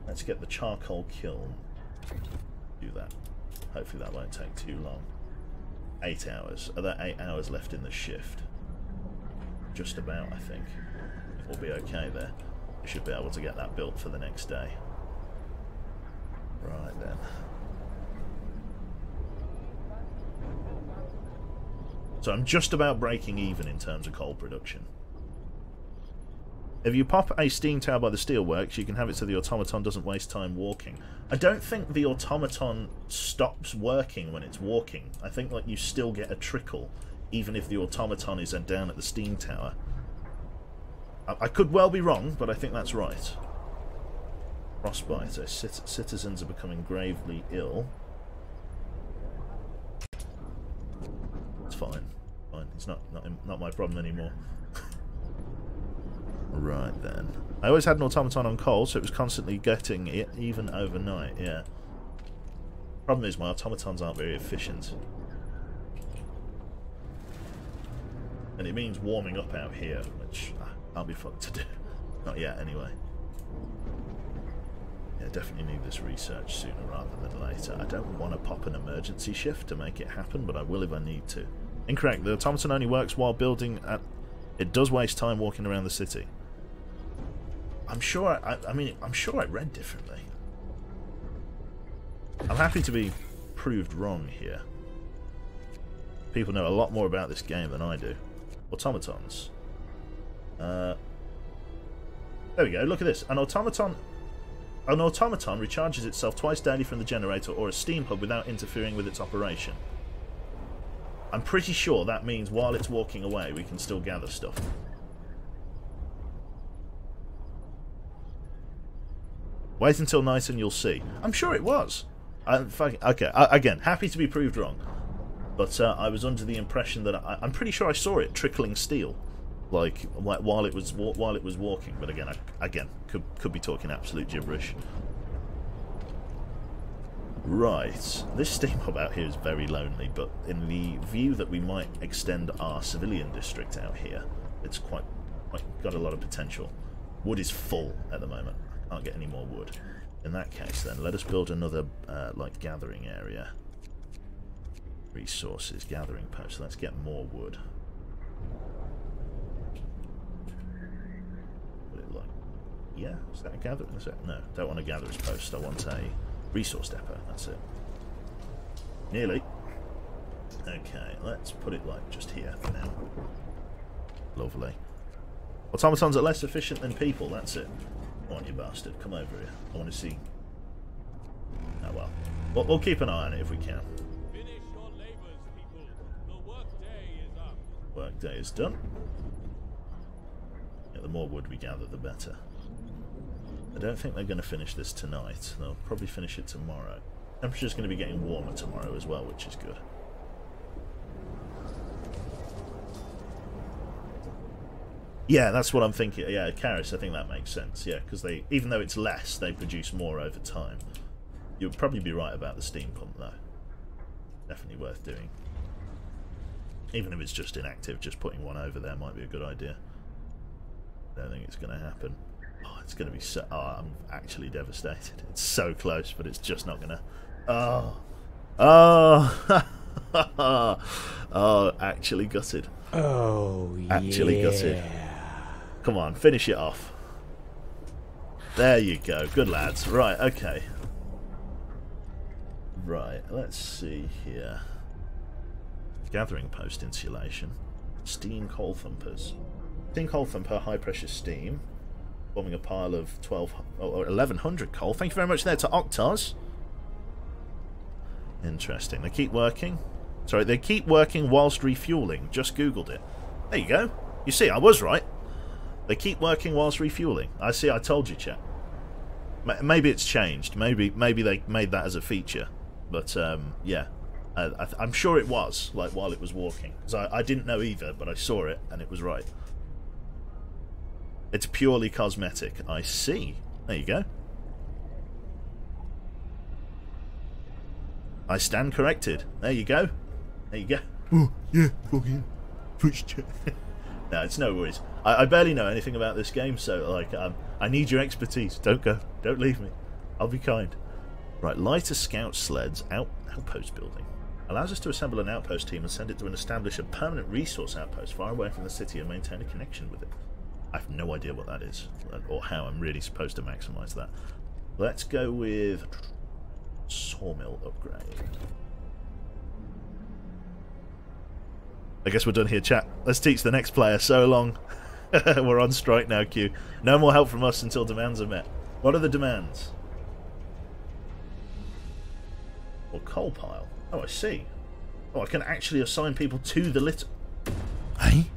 Let's get the charcoal kiln. Do that. Hopefully that won't take too long. 8 hours. Are there 8 hours left in the shift? Just about, I think. We'll be okay there. We should be able to get that built for the next day. Right then. So I'm just about breaking even in terms of coal production. If you pop a steam tower by the steelworks, you can have it so the automaton doesn't waste time walking. I don't think the automaton stops working when it's walking. I think like you still get a trickle, even if the automaton is down at the steam tower. I could well be wrong, but I think that's right. Frostbite. So citizens are becoming gravely ill. It's fine. Fine. It's not my problem anymore. Right then. I always had an automaton on coal, so it was constantly getting it, even overnight, yeah. Problem is, my automatons aren't very efficient. And it means warming up out here, which I'll be fucked to do. Not yet, anyway. Yeah, definitely need this research sooner rather than later. I don't want to pop an emergency shift to make it happen, but I will if I need to. Incorrect. The automaton only works while building at... It does waste time walking around the city. I'm sure... I mean, I'm sure I read differently. I'm happy to be proved wrong here. People know a lot more about this game than I do. Automatons. There we go. Look at this. An automaton recharges itself twice daily from the generator or a steam hub without interfering with its operation. I'm pretty sure that means while it's walking away, we can still gather stuff. Wait until night and you'll see. I'm sure it was. Okay, again, happy to be proved wrong. But I was under the impression that I'm pretty sure I saw it trickling steel, like while it was walking. But again, could be talking absolute gibberish. Right, this steam hub out here is very lonely, but in the view that we might extend our civilian district out here, it's quite got a lot of potential. Wood is full at the moment. I can't get any more wood. In that case, then, let us build another like gathering area. Resources, gathering post. Let's get more wood. Put it like, yeah, is that a gathering? Is it? No, don't want a gatherer's post. I want a resource depot. That's it. Nearly. Okay, let's put it like just here for now. Lovely. Automatons are less efficient than people. That's it. Come on, you bastard. Come over here. I want to see. Oh well. We'll keep an eye on it if we can. Finish your labors, people. The workday is up. Workday is done. Yeah, the more wood we gather, the better. I don't think they're going to finish this tonight. They'll probably finish it tomorrow. Temperature's going to be getting warmer tomorrow as well, which is good. Yeah, that's what I'm thinking. Yeah, Karis, I think that makes sense. Yeah, because they, even though it's less, they produce more over time. You'd probably be right about the steam pump, though. Definitely worth doing. Even if it's just inactive, just putting one over there might be a good idea. I don't think it's going to happen. Oh, it's going to be so... Oh, I'm actually devastated. It's so close, but it's just not going to... Oh. Oh. Oh, actually gutted. Oh, yeah. Actually gutted. Come on, finish it off. There you go. Good lads. Right, okay. Right, let's see here. Gathering post insulation. Steam coal thumpers. Steam coal thumper, high pressure steam. Forming a pile of 1100 coal. Thank you very much there to Octars. Interesting. They keep working. Sorry, they keep working whilst refueling. Just googled it. There you go. You see, I was right. They keep working whilst refueling. I see, I told you, chat. Maybe it's changed. Maybe they made that as a feature. But, yeah. I'm sure it was, like, while it was walking. Because I didn't know either, but I saw it, and it was right. It's purely cosmetic. I see. There you go. I stand corrected. There you go. There you go. Oh, yeah, fucking Twitch chat. No, it's no worries. I barely know anything about this game, so, like, I need your expertise. Don't go. Don't leave me. I'll be kind. Right, lighter scout sleds, outpost building. Allows us to assemble an outpost team and send it to establish a permanent resource outpost far away from the city and maintain a connection with it. I have no idea what that is, or how I'm really supposed to maximise that. Let's go with sawmill upgrade. I guess we're done here, chat. Let's teach the next player. So long. We're on strike now, Q. No more help from us until demands are met. What are the demands? Or coal pile. Oh, I see. Oh, I can actually assign people to the lit... Hey?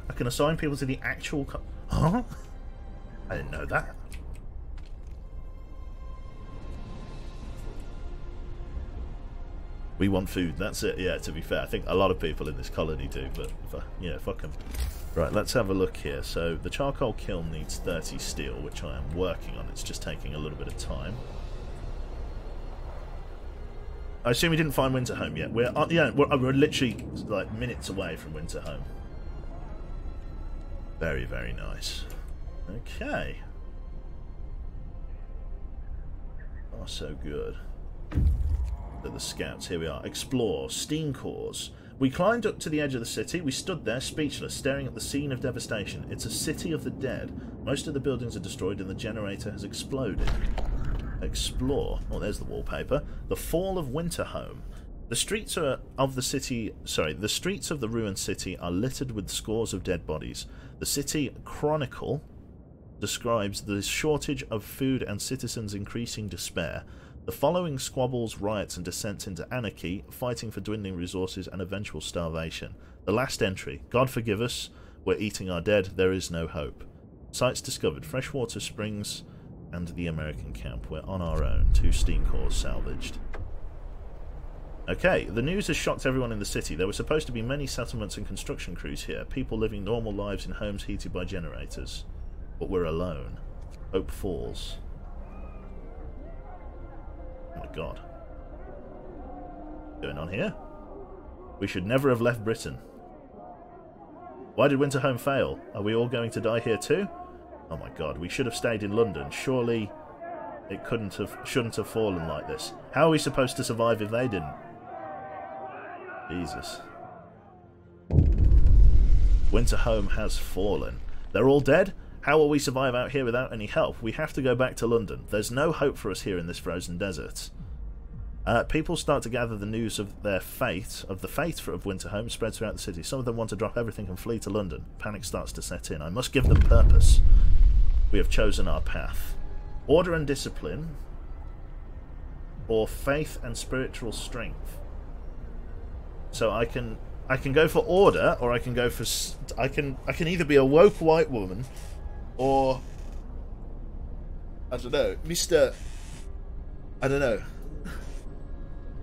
I can assign people to the actual... Huh? I didn't know that. We want food, that's it. Yeah, to be fair, I think a lot of people in this colony do, but yeah, fuck them. Right, let's have a look here. So the charcoal kiln needs 30 steel, which I am working on. It's just taking a little bit of time. I assume we didn't find Winterhome yet. We're literally like minutes away from Winterhome. Very, very nice. Okay. Oh, so good. The scouts, here we are. Explore, steam cores. We climbed up to the edge of the city. We stood there, speechless, staring at the scene of devastation. It's a city of the dead. Most of the buildings are destroyed and the generator has exploded. Explore. Oh, there's the wallpaper. The fall of Winterhome. The streets of the ruined city are littered with scores of dead bodies. The city chronicle describes the shortage of food and citizens' increasing despair. The following squabbles, riots, and descents into anarchy, fighting for dwindling resources and eventual starvation. The last entry. God forgive us. We're eating our dead. There is no hope. Sites discovered. Freshwater Springs and the American camp. We're on our own. 2 steam cores salvaged. Okay, the news has shocked everyone in the city. There were supposed to be many settlements and construction crews here. People living normal lives in homes heated by generators. But we're alone. Hope falls. Oh my god. What's going on here? We should never have left Britain. Why did Winterhome fail? Are we all going to die here too? Oh my god, we should have stayed in London. Surely it shouldn't have fallen like this. How are we supposed to survive if they didn't? Jesus. Winterhome has fallen. They're all dead? How will we survive out here without any help? We have to go back to London. There's no hope for us here in this frozen desert. People start to gather the news of their fate, of Winterhome, spread throughout the city. Some of them want to drop everything and flee to London. Panic starts to set in. I must give them purpose. We have chosen our path. Order and discipline, or faith and spiritual strength. So I can go for order, or I can go for I can either be a woke white woman, or I don't know, I don't know.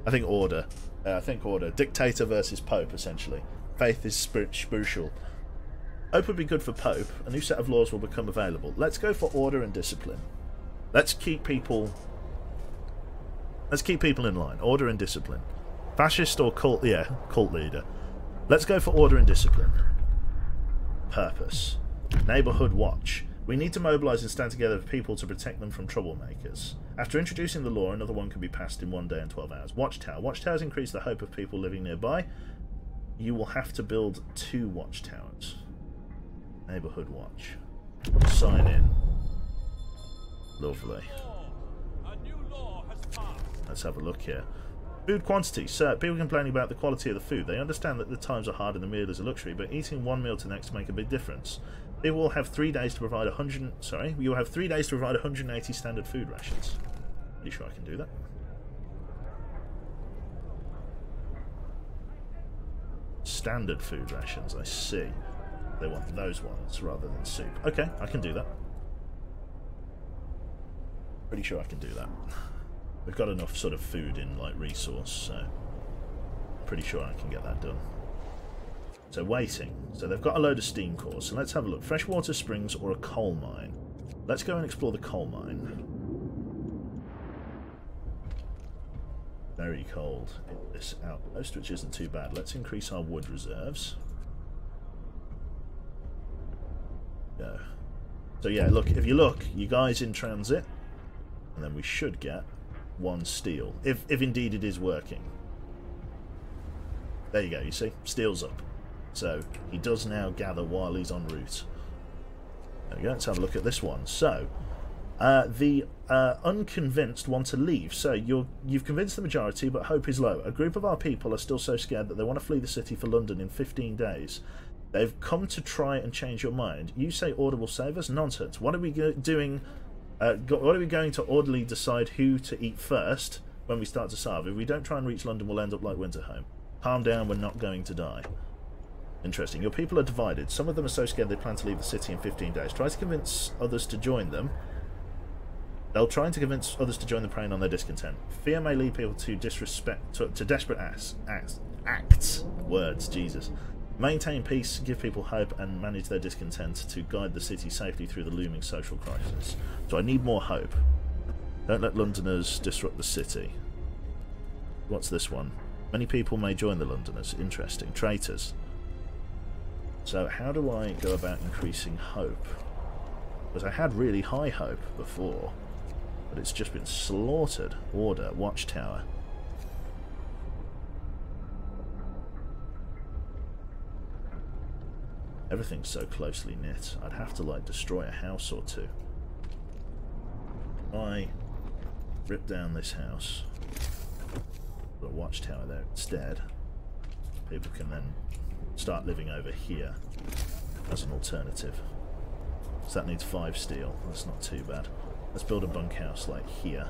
I think order. I think order. Dictator versus Pope, essentially. Faith is spiritual. Hope would be good for Pope. A new set of laws will become available. Let's go for order and discipline. Let's keep people in line. Order and discipline. Fascist or cult? Yeah, cult leader. Let's go for order and discipline. Purpose. Neighbourhood watch. We need to mobilise and stand together with people to protect them from troublemakers. After introducing the law, another one can be passed in 1 day and 12 hours. Watchtower. Watchtowers increase the hope of people living nearby. You will have to build 2 watchtowers. Neighbourhood watch. Sign in. Lovely. Let's have a look here. Food quantity. Sir, people complaining about the quality of the food. They understand that the times are hard and the meal is a luxury, but eating one meal to the next make a big difference. People will have 3 days to provide 180 standard food rations. Pretty sure I can do that. Standard food rations, I see. They want those ones rather than soup. Okay, I can do that. Pretty sure I can do that. We've got enough sort of food in, like, resource, so pretty sure I can get that done. So waiting. So they've got a load of steam cores. So let's have a look. Freshwater Springs or a coal mine. Let's go and explore the coal mine. Very cold in this outpost, which isn't too bad. Let's increase our wood reserves. Go. So yeah, look, if you look, you guys in transit, and then we should get 1 steel, if indeed it is working. There you go, you see? Steel's up. So he does now gather while he's en route. There we go, let's have a look at this one. So, the unconvinced want to leave. So you've convinced the majority, but hope is low. A group of our people are still so scared that they want to flee the city for London in 15 days. They've come to try and change your mind. You say order will save us? Nonsense. What are we doing? What are we going to orderly decide who to eat first when we start to starve? If we don't try and reach London, we'll end up like Winterhome. Calm down, we're not going to die. Interesting. Your people are divided. Some of them are so scared they plan to leave the city in 15 days. Try to convince others to join them. They'll try to convince others to join them, preying on their discontent. Fear may lead people to desperate acts. Words, Jesus. Maintain peace, give people hope, and manage their discontent to guide the city safely through the looming social crisis. So I need more hope. Don't let Londoners disrupt the city. What's this one? Many people may join the Londoners. Interesting. Traitors. So how do I go about increasing hope? Because I had really high hope before, but it's just been slaughtered. Order. Watchtower. Everything's so closely knit. I'd have to, like, destroy a house or two. I rip down this house, put a watchtower there instead. People can then start living over here as an alternative. So that needs 5 steel. That's not too bad. Let's build a bunkhouse like here.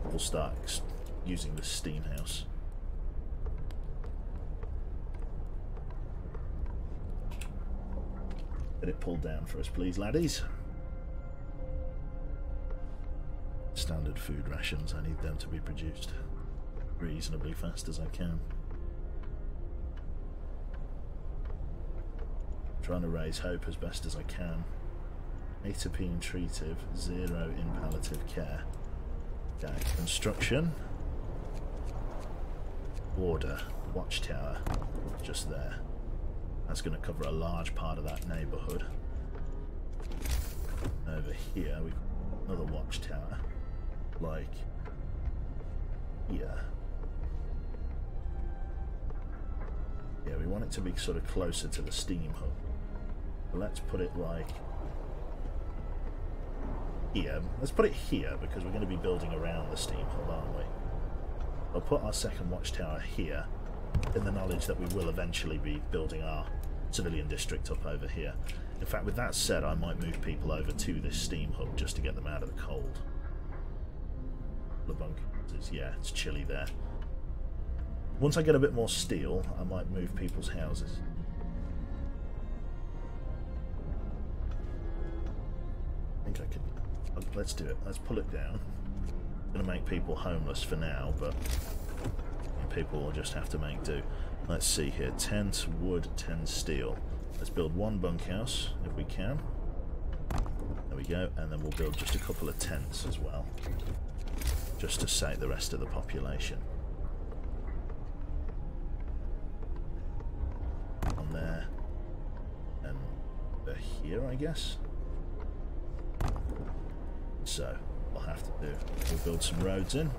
We'll start using the steam house. Get it pulled down for us, please, laddies. Standard food rations. I need them to be produced reasonably fast as I can. Trying to raise hope as best as I can. Atopine treative, 0 in palliative care. Okay, construction. Order. Watchtower. Just there. That's going to cover a large part of that neighbourhood. Over here, we've got another watchtower. Like here. Yeah, we want it to be sort of closer to the steam hub. But let's put it like here. Let's put it here because we're going to be building around the steam hub, aren't we? I'll put our second watchtower here in the knowledge that we will eventually be building our civilian district up over here. In fact, with that said, I might move people over to this steam hub just to get them out of the cold. The bunkers, yeah, it's chilly there. Once I get a bit more steel, I might move people's houses. I think I could. Let's do it. Let's pull it down. I'm going to make people homeless for now, but people will just have to make do. Let's see here. 10 wood, 10 steel. Let's build one bunkhouse if we can. There we go. And then we'll build just a couple of tents as well, just to save the rest of the population. On there. And here, I guess. So, we'll have to do. We'll build some roads in.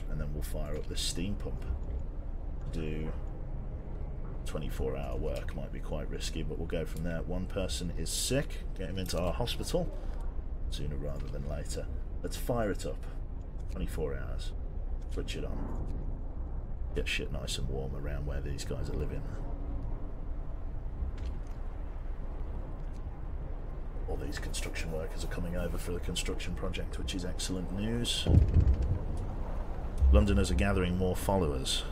And then we'll fire up the steam pump. Do 24-hour work. Might be quite risky, but we'll go from there. One person is sick. Get him into our hospital sooner rather than later. Let's fire it up. 24 hours. Switch it on. Get shit nice and warm around where these guys are living. All these construction workers are coming over for the construction project, which is excellent news. Londoners are gathering more followers.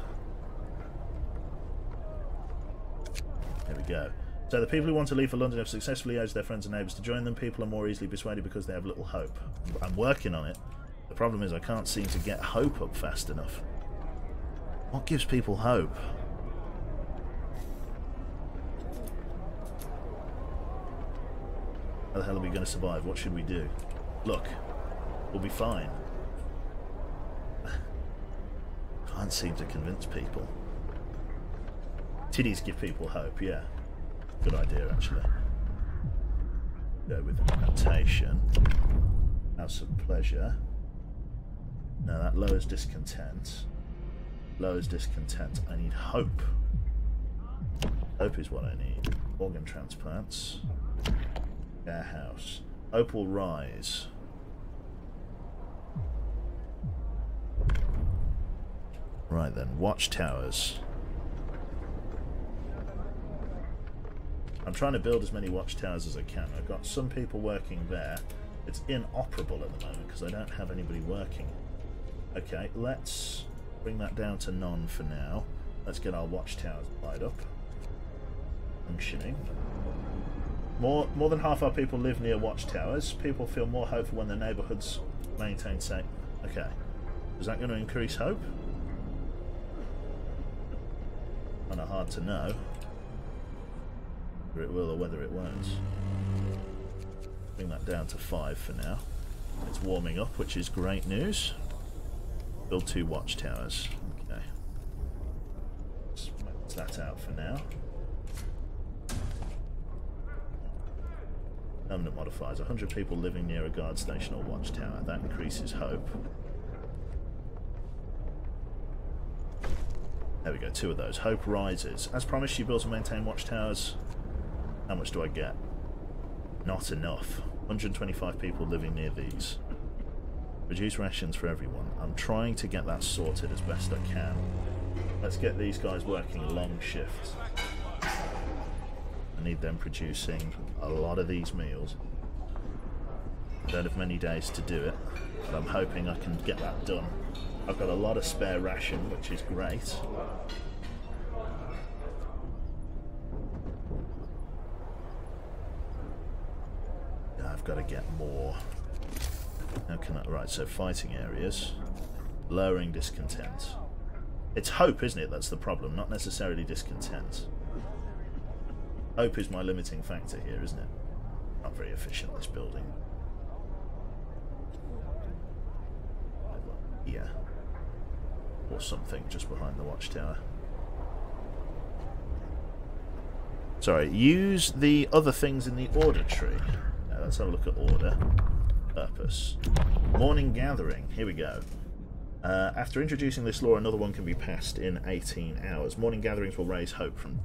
There we go. So the people who want to leave for London have successfully urged their friends and neighbours to join them. People are more easily persuaded because they have little hope. I'm working on it. The problem is I can't seem to get hope up fast enough. What gives people hope? How the hell are we going to survive? What should we do? Look, we'll be fine. Can't seem to convince people. Titties give people hope, yeah. Good idea, actually. Go with the plantation. House of pleasure. No, that lowers discontent. Lowers discontent. I need hope. Hope is what I need. Organ transplants. Care house. Hope will rise. Right then, watchtowers. I'm trying to build as many watchtowers as I can. I've got some people working there. It's inoperable at the moment because I don't have anybody working. Okay, let's bring that down to none for now. Let's get our watchtowers light up. Functioning. More than half our people live near watchtowers. People feel more hopeful when their neighbourhoods maintain safe. Okay. Is that going to increase hope? Kind of hard to know whether it will or whether it won't. bring that down to 5 for now. It's warming up, which is great news. Build 2 watchtowers. Okay. Let's max that out for now. Permanent modifiers. 100 people living near a guard station or watchtower. That increases hope. There we go, 2 of those. Hope rises. As promised, you build and maintain watchtowers. How much do I get? Not enough. 125 people living near these. Reduce rations for everyone. I'm trying to get that sorted as best I can. Let's get these guys working long shifts. I need them producing a lot of these meals. I don't have many days to do it, but I'm hoping I can get that done. I've got a lot of spare ration, which is great. I've got to get more. How can I? Right, so fighting areas, lowering discontent. It's hope, isn't it? That's the problem, not necessarily discontent. Hope is my limiting factor here, isn't it? Not very efficient, this building. Yeah. Or something just behind the watchtower. Sorry, use the other things in the order tree. Let's have a look at order. Purpose. Morning gathering. Here we go. After introducing this law, another one can be passed in 18 hours. Morning gatherings will raise hope from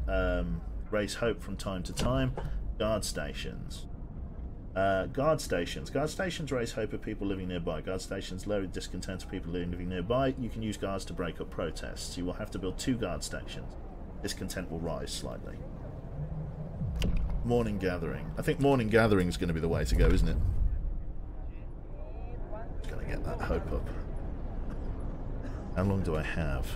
time to time. Guard stations. Guard stations. Guard stations raise hope of people living nearby. Guard stations lower discontent of people living nearby. You can use guards to break up protests. You will have to build 2 guard stations. Discontent will rise slightly. Morning gathering. I think morning gathering is going to be the way to go, isn't it? Just going to get that hope up. How long do I have?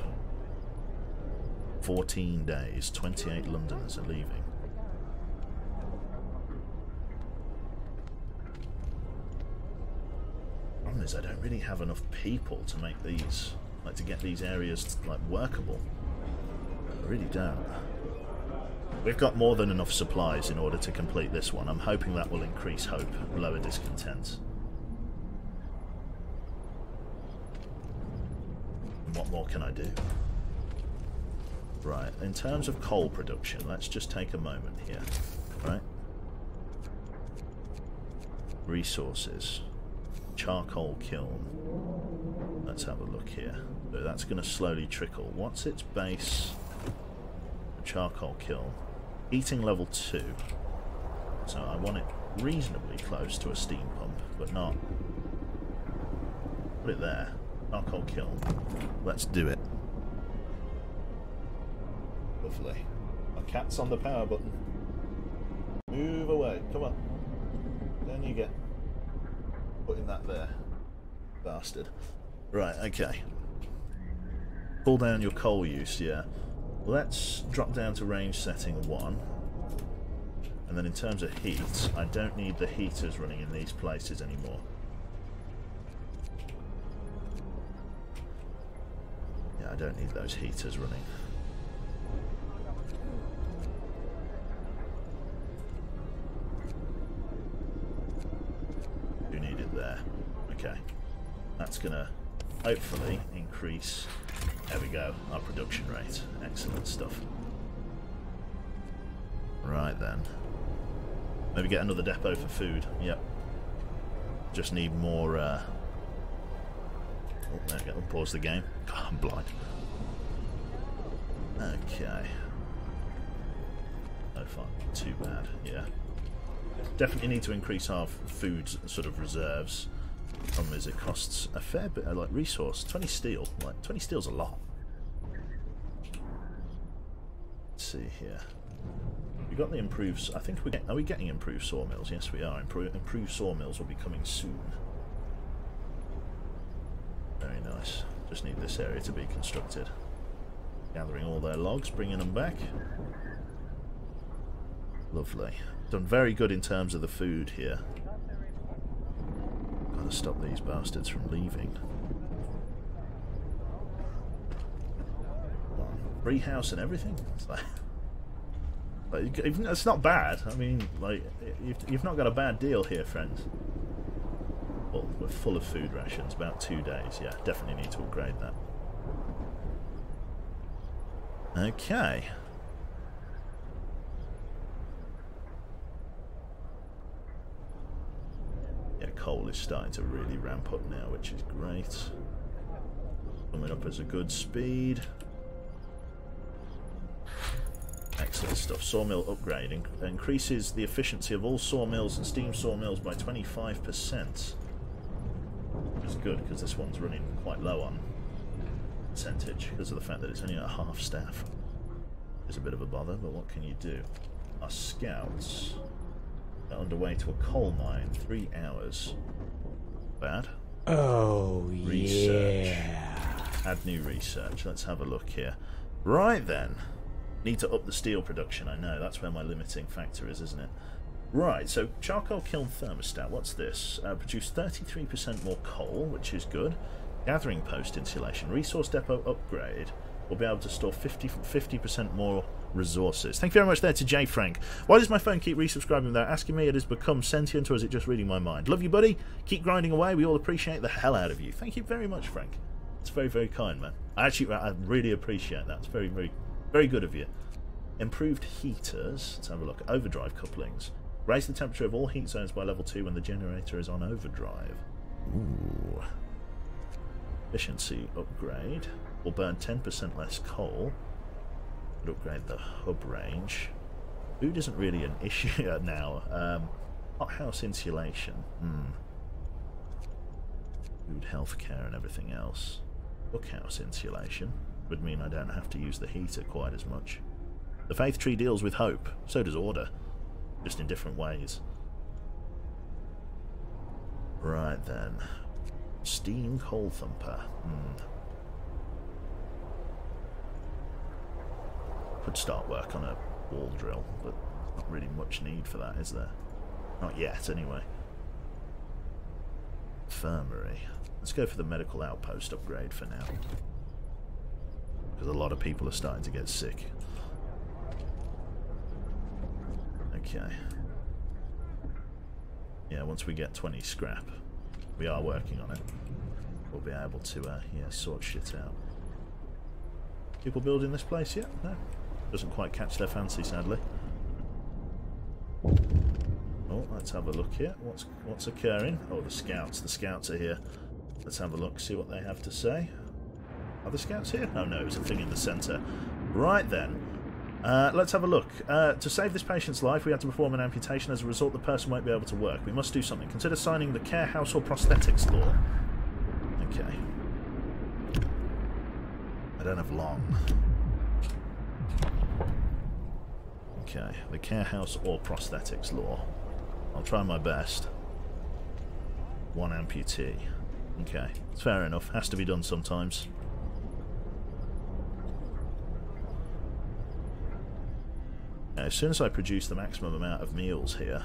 14 days. 28 Londoners are leaving. Problem is, I don't really have enough people to make these, like, to get these areas, like, workable. I really don't. We've got more than enough supplies in order to complete this one. I'm hoping that will increase hope, lower discontent. And what more can I do? Right, in terms of coal production, let's just take a moment here. Right? Resources. Charcoal kiln. Let's have a look here. So that's going to slowly trickle. What's its base? Charcoal kiln. Heating level 2. So I want it reasonably close to a steam pump, but not. Put it there. Charcoal kiln. Let's do it. Lovely. My cat's on the power button. Move away. Come on. Then you get. Putting that there. Bastard. Right, okay. Pull down your coal use, yeah. Let's drop down to range setting 1. And then in terms of heat, I don't need the heaters running in these places anymore. Yeah, I don't need those heaters running. Do need it there. Okay. That's gonna hopefully increase. There we go, our production rate. Excellent stuff. Right then. Maybe get another depot for food. Yep. Just need more, Oh, there we go. Pause the game. God, I'm blind. Okay. No fun. Too bad, yeah. Definitely need to increase our food sort of reserves. Problem is, it costs a fair bit of, like, resource. 20 steel. Like, 20 steel's a lot. Let's see here. We got the improved. I think are we getting improved sawmills? Yes, we are. Improved sawmills will be coming soon. Very nice. Just need this area to be constructed. Gathering all their logs, bringing them back. Lovely. Done very good in terms of the food here. Gotta stop these bastards from leaving. Free house and everything? It's like Like, it's not bad. I mean, like, you've not got a bad deal here, friends. Well, we're full of food rations. About 2 days. Yeah, definitely need to upgrade that. Okay. Yeah, coal is starting to really ramp up now, which is great. Coming up as a good speed. Excellent stuff. Sawmill upgrading increases the efficiency of all sawmills and steam sawmills by 25%. Which is good, because this one's running quite low on percentage because of the fact that it's only at half staff. It's a bit of a bother, but what can you do? Our scouts are underway to a coal mine. 3 hours. Bad. Oh, Research. yeah. Add new research. Let's have a look here. Right then. Need to up the steel production, I know. That's where my limiting factor is, isn't it? Right, so charcoal kiln thermostat. What's this? Produce 33% more coal, which is good. Gathering post insulation. Resource depot upgrade. We'll be able to store 50% more resources. Thank you very much there to J Frank. Why does my phone keep resubscribing without asking me? It has become sentient, or is it just reading my mind? Love you, buddy. Keep grinding away. We all appreciate the hell out of you. Thank you very much, Frank. It's very, very kind, man. I really appreciate that. It's very, very, very good of you. Improved heaters. Let's have a look. Overdrive couplings. Raise the temperature of all heat zones by level 2 when the generator is on overdrive. Ooh. Efficiency upgrade. Will burn 10% less coal. Would upgrade the hub range. Food isn't really an issue now. Hothouse insulation. Food, healthcare, and everything else. Cookhouse insulation would mean I don't have to use the heater quite as much. The Faith Tree deals with hope. So does Order. Just in different ways. Right then. Steam coal thumper. Could start work on a wall drill, but not really much need for that, is there? Not yet, anyway. Infirmary. Let's go for the medical outpost upgrade for now. Because a lot of people are starting to get sick. Okay. Yeah, once we get 20 scrap, we are working on it. We'll be able to, yeah, sort shit out. People building this place yet? No. Doesn't quite catch their fancy, sadly. Oh, let's have a look here. What's occurring? Oh, the scouts. The scouts are here. Let's have a look, see what they have to say. Are the scouts here? Oh no, it's a thing in the centre. Right then. Let's have a look. To save this patient's life, we had to perform an amputation. As a result, the person won't be able to work. We must do something. Consider signing the Care House or Prosthetics Law. Okay. I don't have long. Okay, the Care House or Prosthetics Law. I'll try my best. 1 amputee. Okay, it's fair enough. Has to be done sometimes. As soon as I produce the maximum amount of meals here,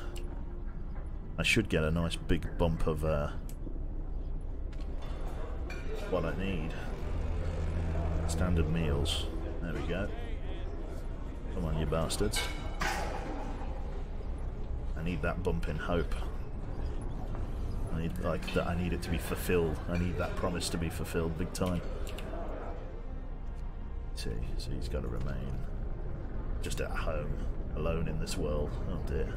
I should get a nice big bump of what I need. Standard meals. There we go. Come on, you bastards. I need that bump in hope. I need that. I need it to be fulfilled. I need that promise to be fulfilled big time. See, so he's got to remain just at home, alone in this world. Oh dear.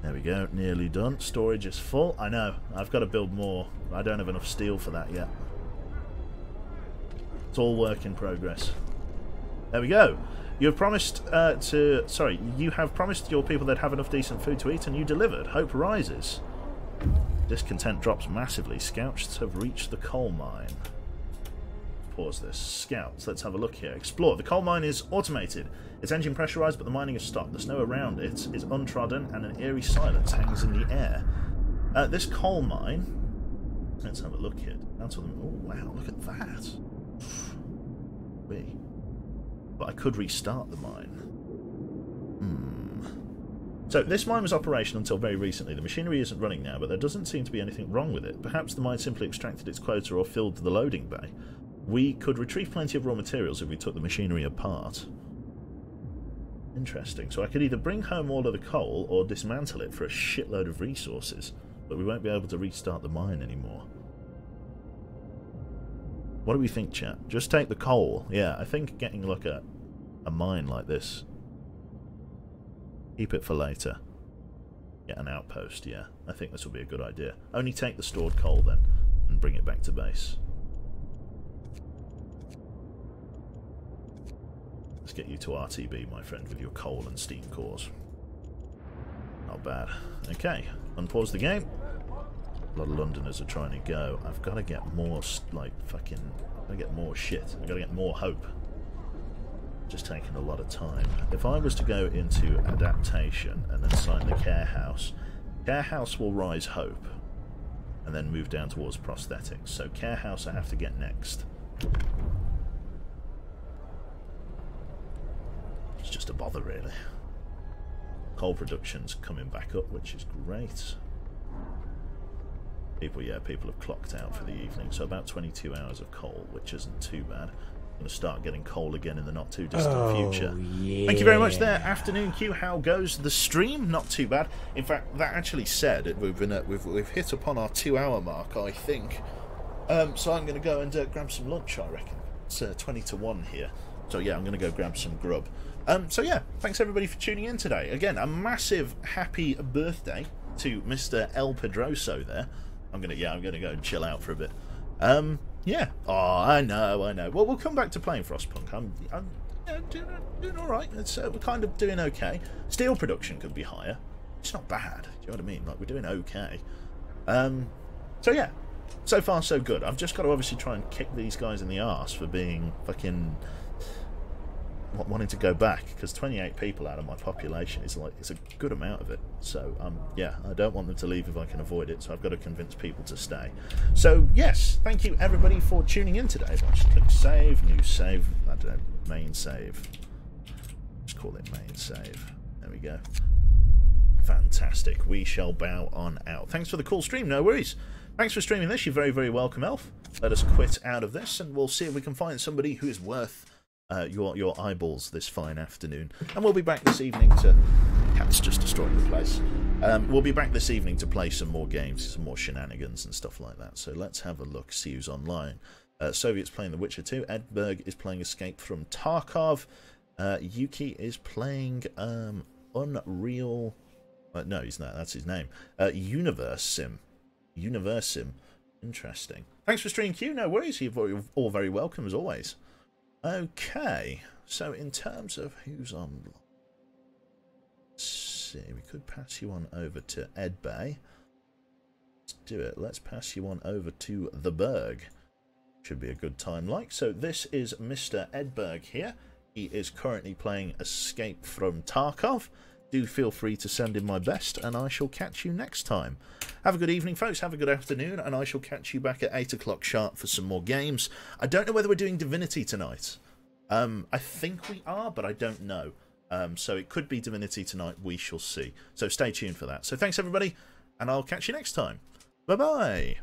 There we go, nearly done. Storage is full. I know, I've got to build more. I don't have enough steel for that yet. It's all work in progress. There we go. You have promised you have promised your people they'd have enough decent food to eat, and you delivered. Hope rises. Discontent drops massively. Scouts have reached the coal mine. Pause this. Scouts, let's have a look here. Explore. The coal mine is automated. Its engine pressurized, but the mining is stopped. The snow around it is untrodden, and an eerie silence hangs in the air. This coal mine... Let's have a look here. Down to them. Oh, wow, look at that. But I could restart the mine. So this mine was operational until very recently. The machinery isn't running now, but there doesn't seem to be anything wrong with it. Perhaps the mine simply extracted its quota or filled the loading bay. We could retrieve plenty of raw materials if we took the machinery apart. Interesting. So I could either bring home all of the coal or dismantle it for a shitload of resources. But we won't be able to restart the mine anymore. What do we think, chat? Just take the coal. Yeah, I think getting like a mine like this. Keep it for later. Get an outpost, yeah. I think this will be a good idea. Only take the stored coal then and bring it back to base. Let's get you to RTB, my friend, with your coal and steam cores. Not bad. Okay, unpause the game. A lot of Londoners are trying to go. I've got to get more, like, fucking... I've got to get more shit. I've got to get more hope. Just taking a lot of time. If I was to go into adaptation and then sign the care house will rise hope and then move down towards prosthetics. So care house I have to get next. It's just a bother, really. Coal production's coming back up, which is great. People have clocked out for the evening, so about 22 hours of coal, which isn't too bad. I'm going to start getting coal again in the not too distant future. Yeah. Thank you very much there, Afternoon Q. How goes the stream? Not too bad. In fact, that actually said we've hit upon our 2-hour mark, I think. So I'm going to go and grab some lunch, I reckon. It's 20 to 1 here. So yeah, I'm going to go grab some grub. So yeah, thanks everybody for tuning in today. Again, a massive happy birthday to Mr. El Pedroso there. I'm gonna go and chill out for a bit. Yeah. Oh, I know. Well, we'll come back to playing Frostpunk. I'm doing all right. It's we're kind of doing okay. Steel production could be higher. It's not bad. Do you know what I mean? Like, we're doing okay. So yeah, so far so good. I've just got to obviously try and kick these guys in the arse for being fucking wanting to go back, because 28 people out of my population is like, it's a good amount of it. So yeah, I don't want them to leave if I can avoid it, so I've got to convince people to stay. So yes, thank you everybody for tuning in today. I'll just click save, new save, I don't know, main save, just call it main save. There we go. Fantastic. We shall bow on out. Thanks for the cool stream. No worries. Thanks for streaming this. You're very, very welcome, Elf. Let us quit out of this and we'll see if we can find somebody who is worth your eyeballs this fine afternoon. And we'll be back this evening to... Cat's just destroying the place. We'll be back this evening to play some more games, some more shenanigans and stuff like that. So let's have a look, see who's online. Soviet's playing The Witcher 2. Edberg is playing Escape from Tarkov. Yuki is playing Unreal... no, he's not. That's his name. Universe Sim. Interesting. Thanks for streaming, Q. No worries. You're all very welcome, as always. Okay. So, in terms of who's on... Let's see. We could pass you on over to Ed Bay. Let's do it. Let's pass you on over to The Berg. Should be a good time, like. So, this is Mr. Edberg here. He is currently playing Escape from Tarkov. Do feel free to send in my best, and I shall catch you next time. Have a good evening, folks. Have a good afternoon, and I shall catch you back at 8 o'clock sharp for some more games. I don't know whether we're doing Divinity tonight. I think we are, but I don't know. So it could be Divinity tonight. We shall see. So stay tuned for that. So thanks, everybody, and I'll catch you next time. Bye-bye.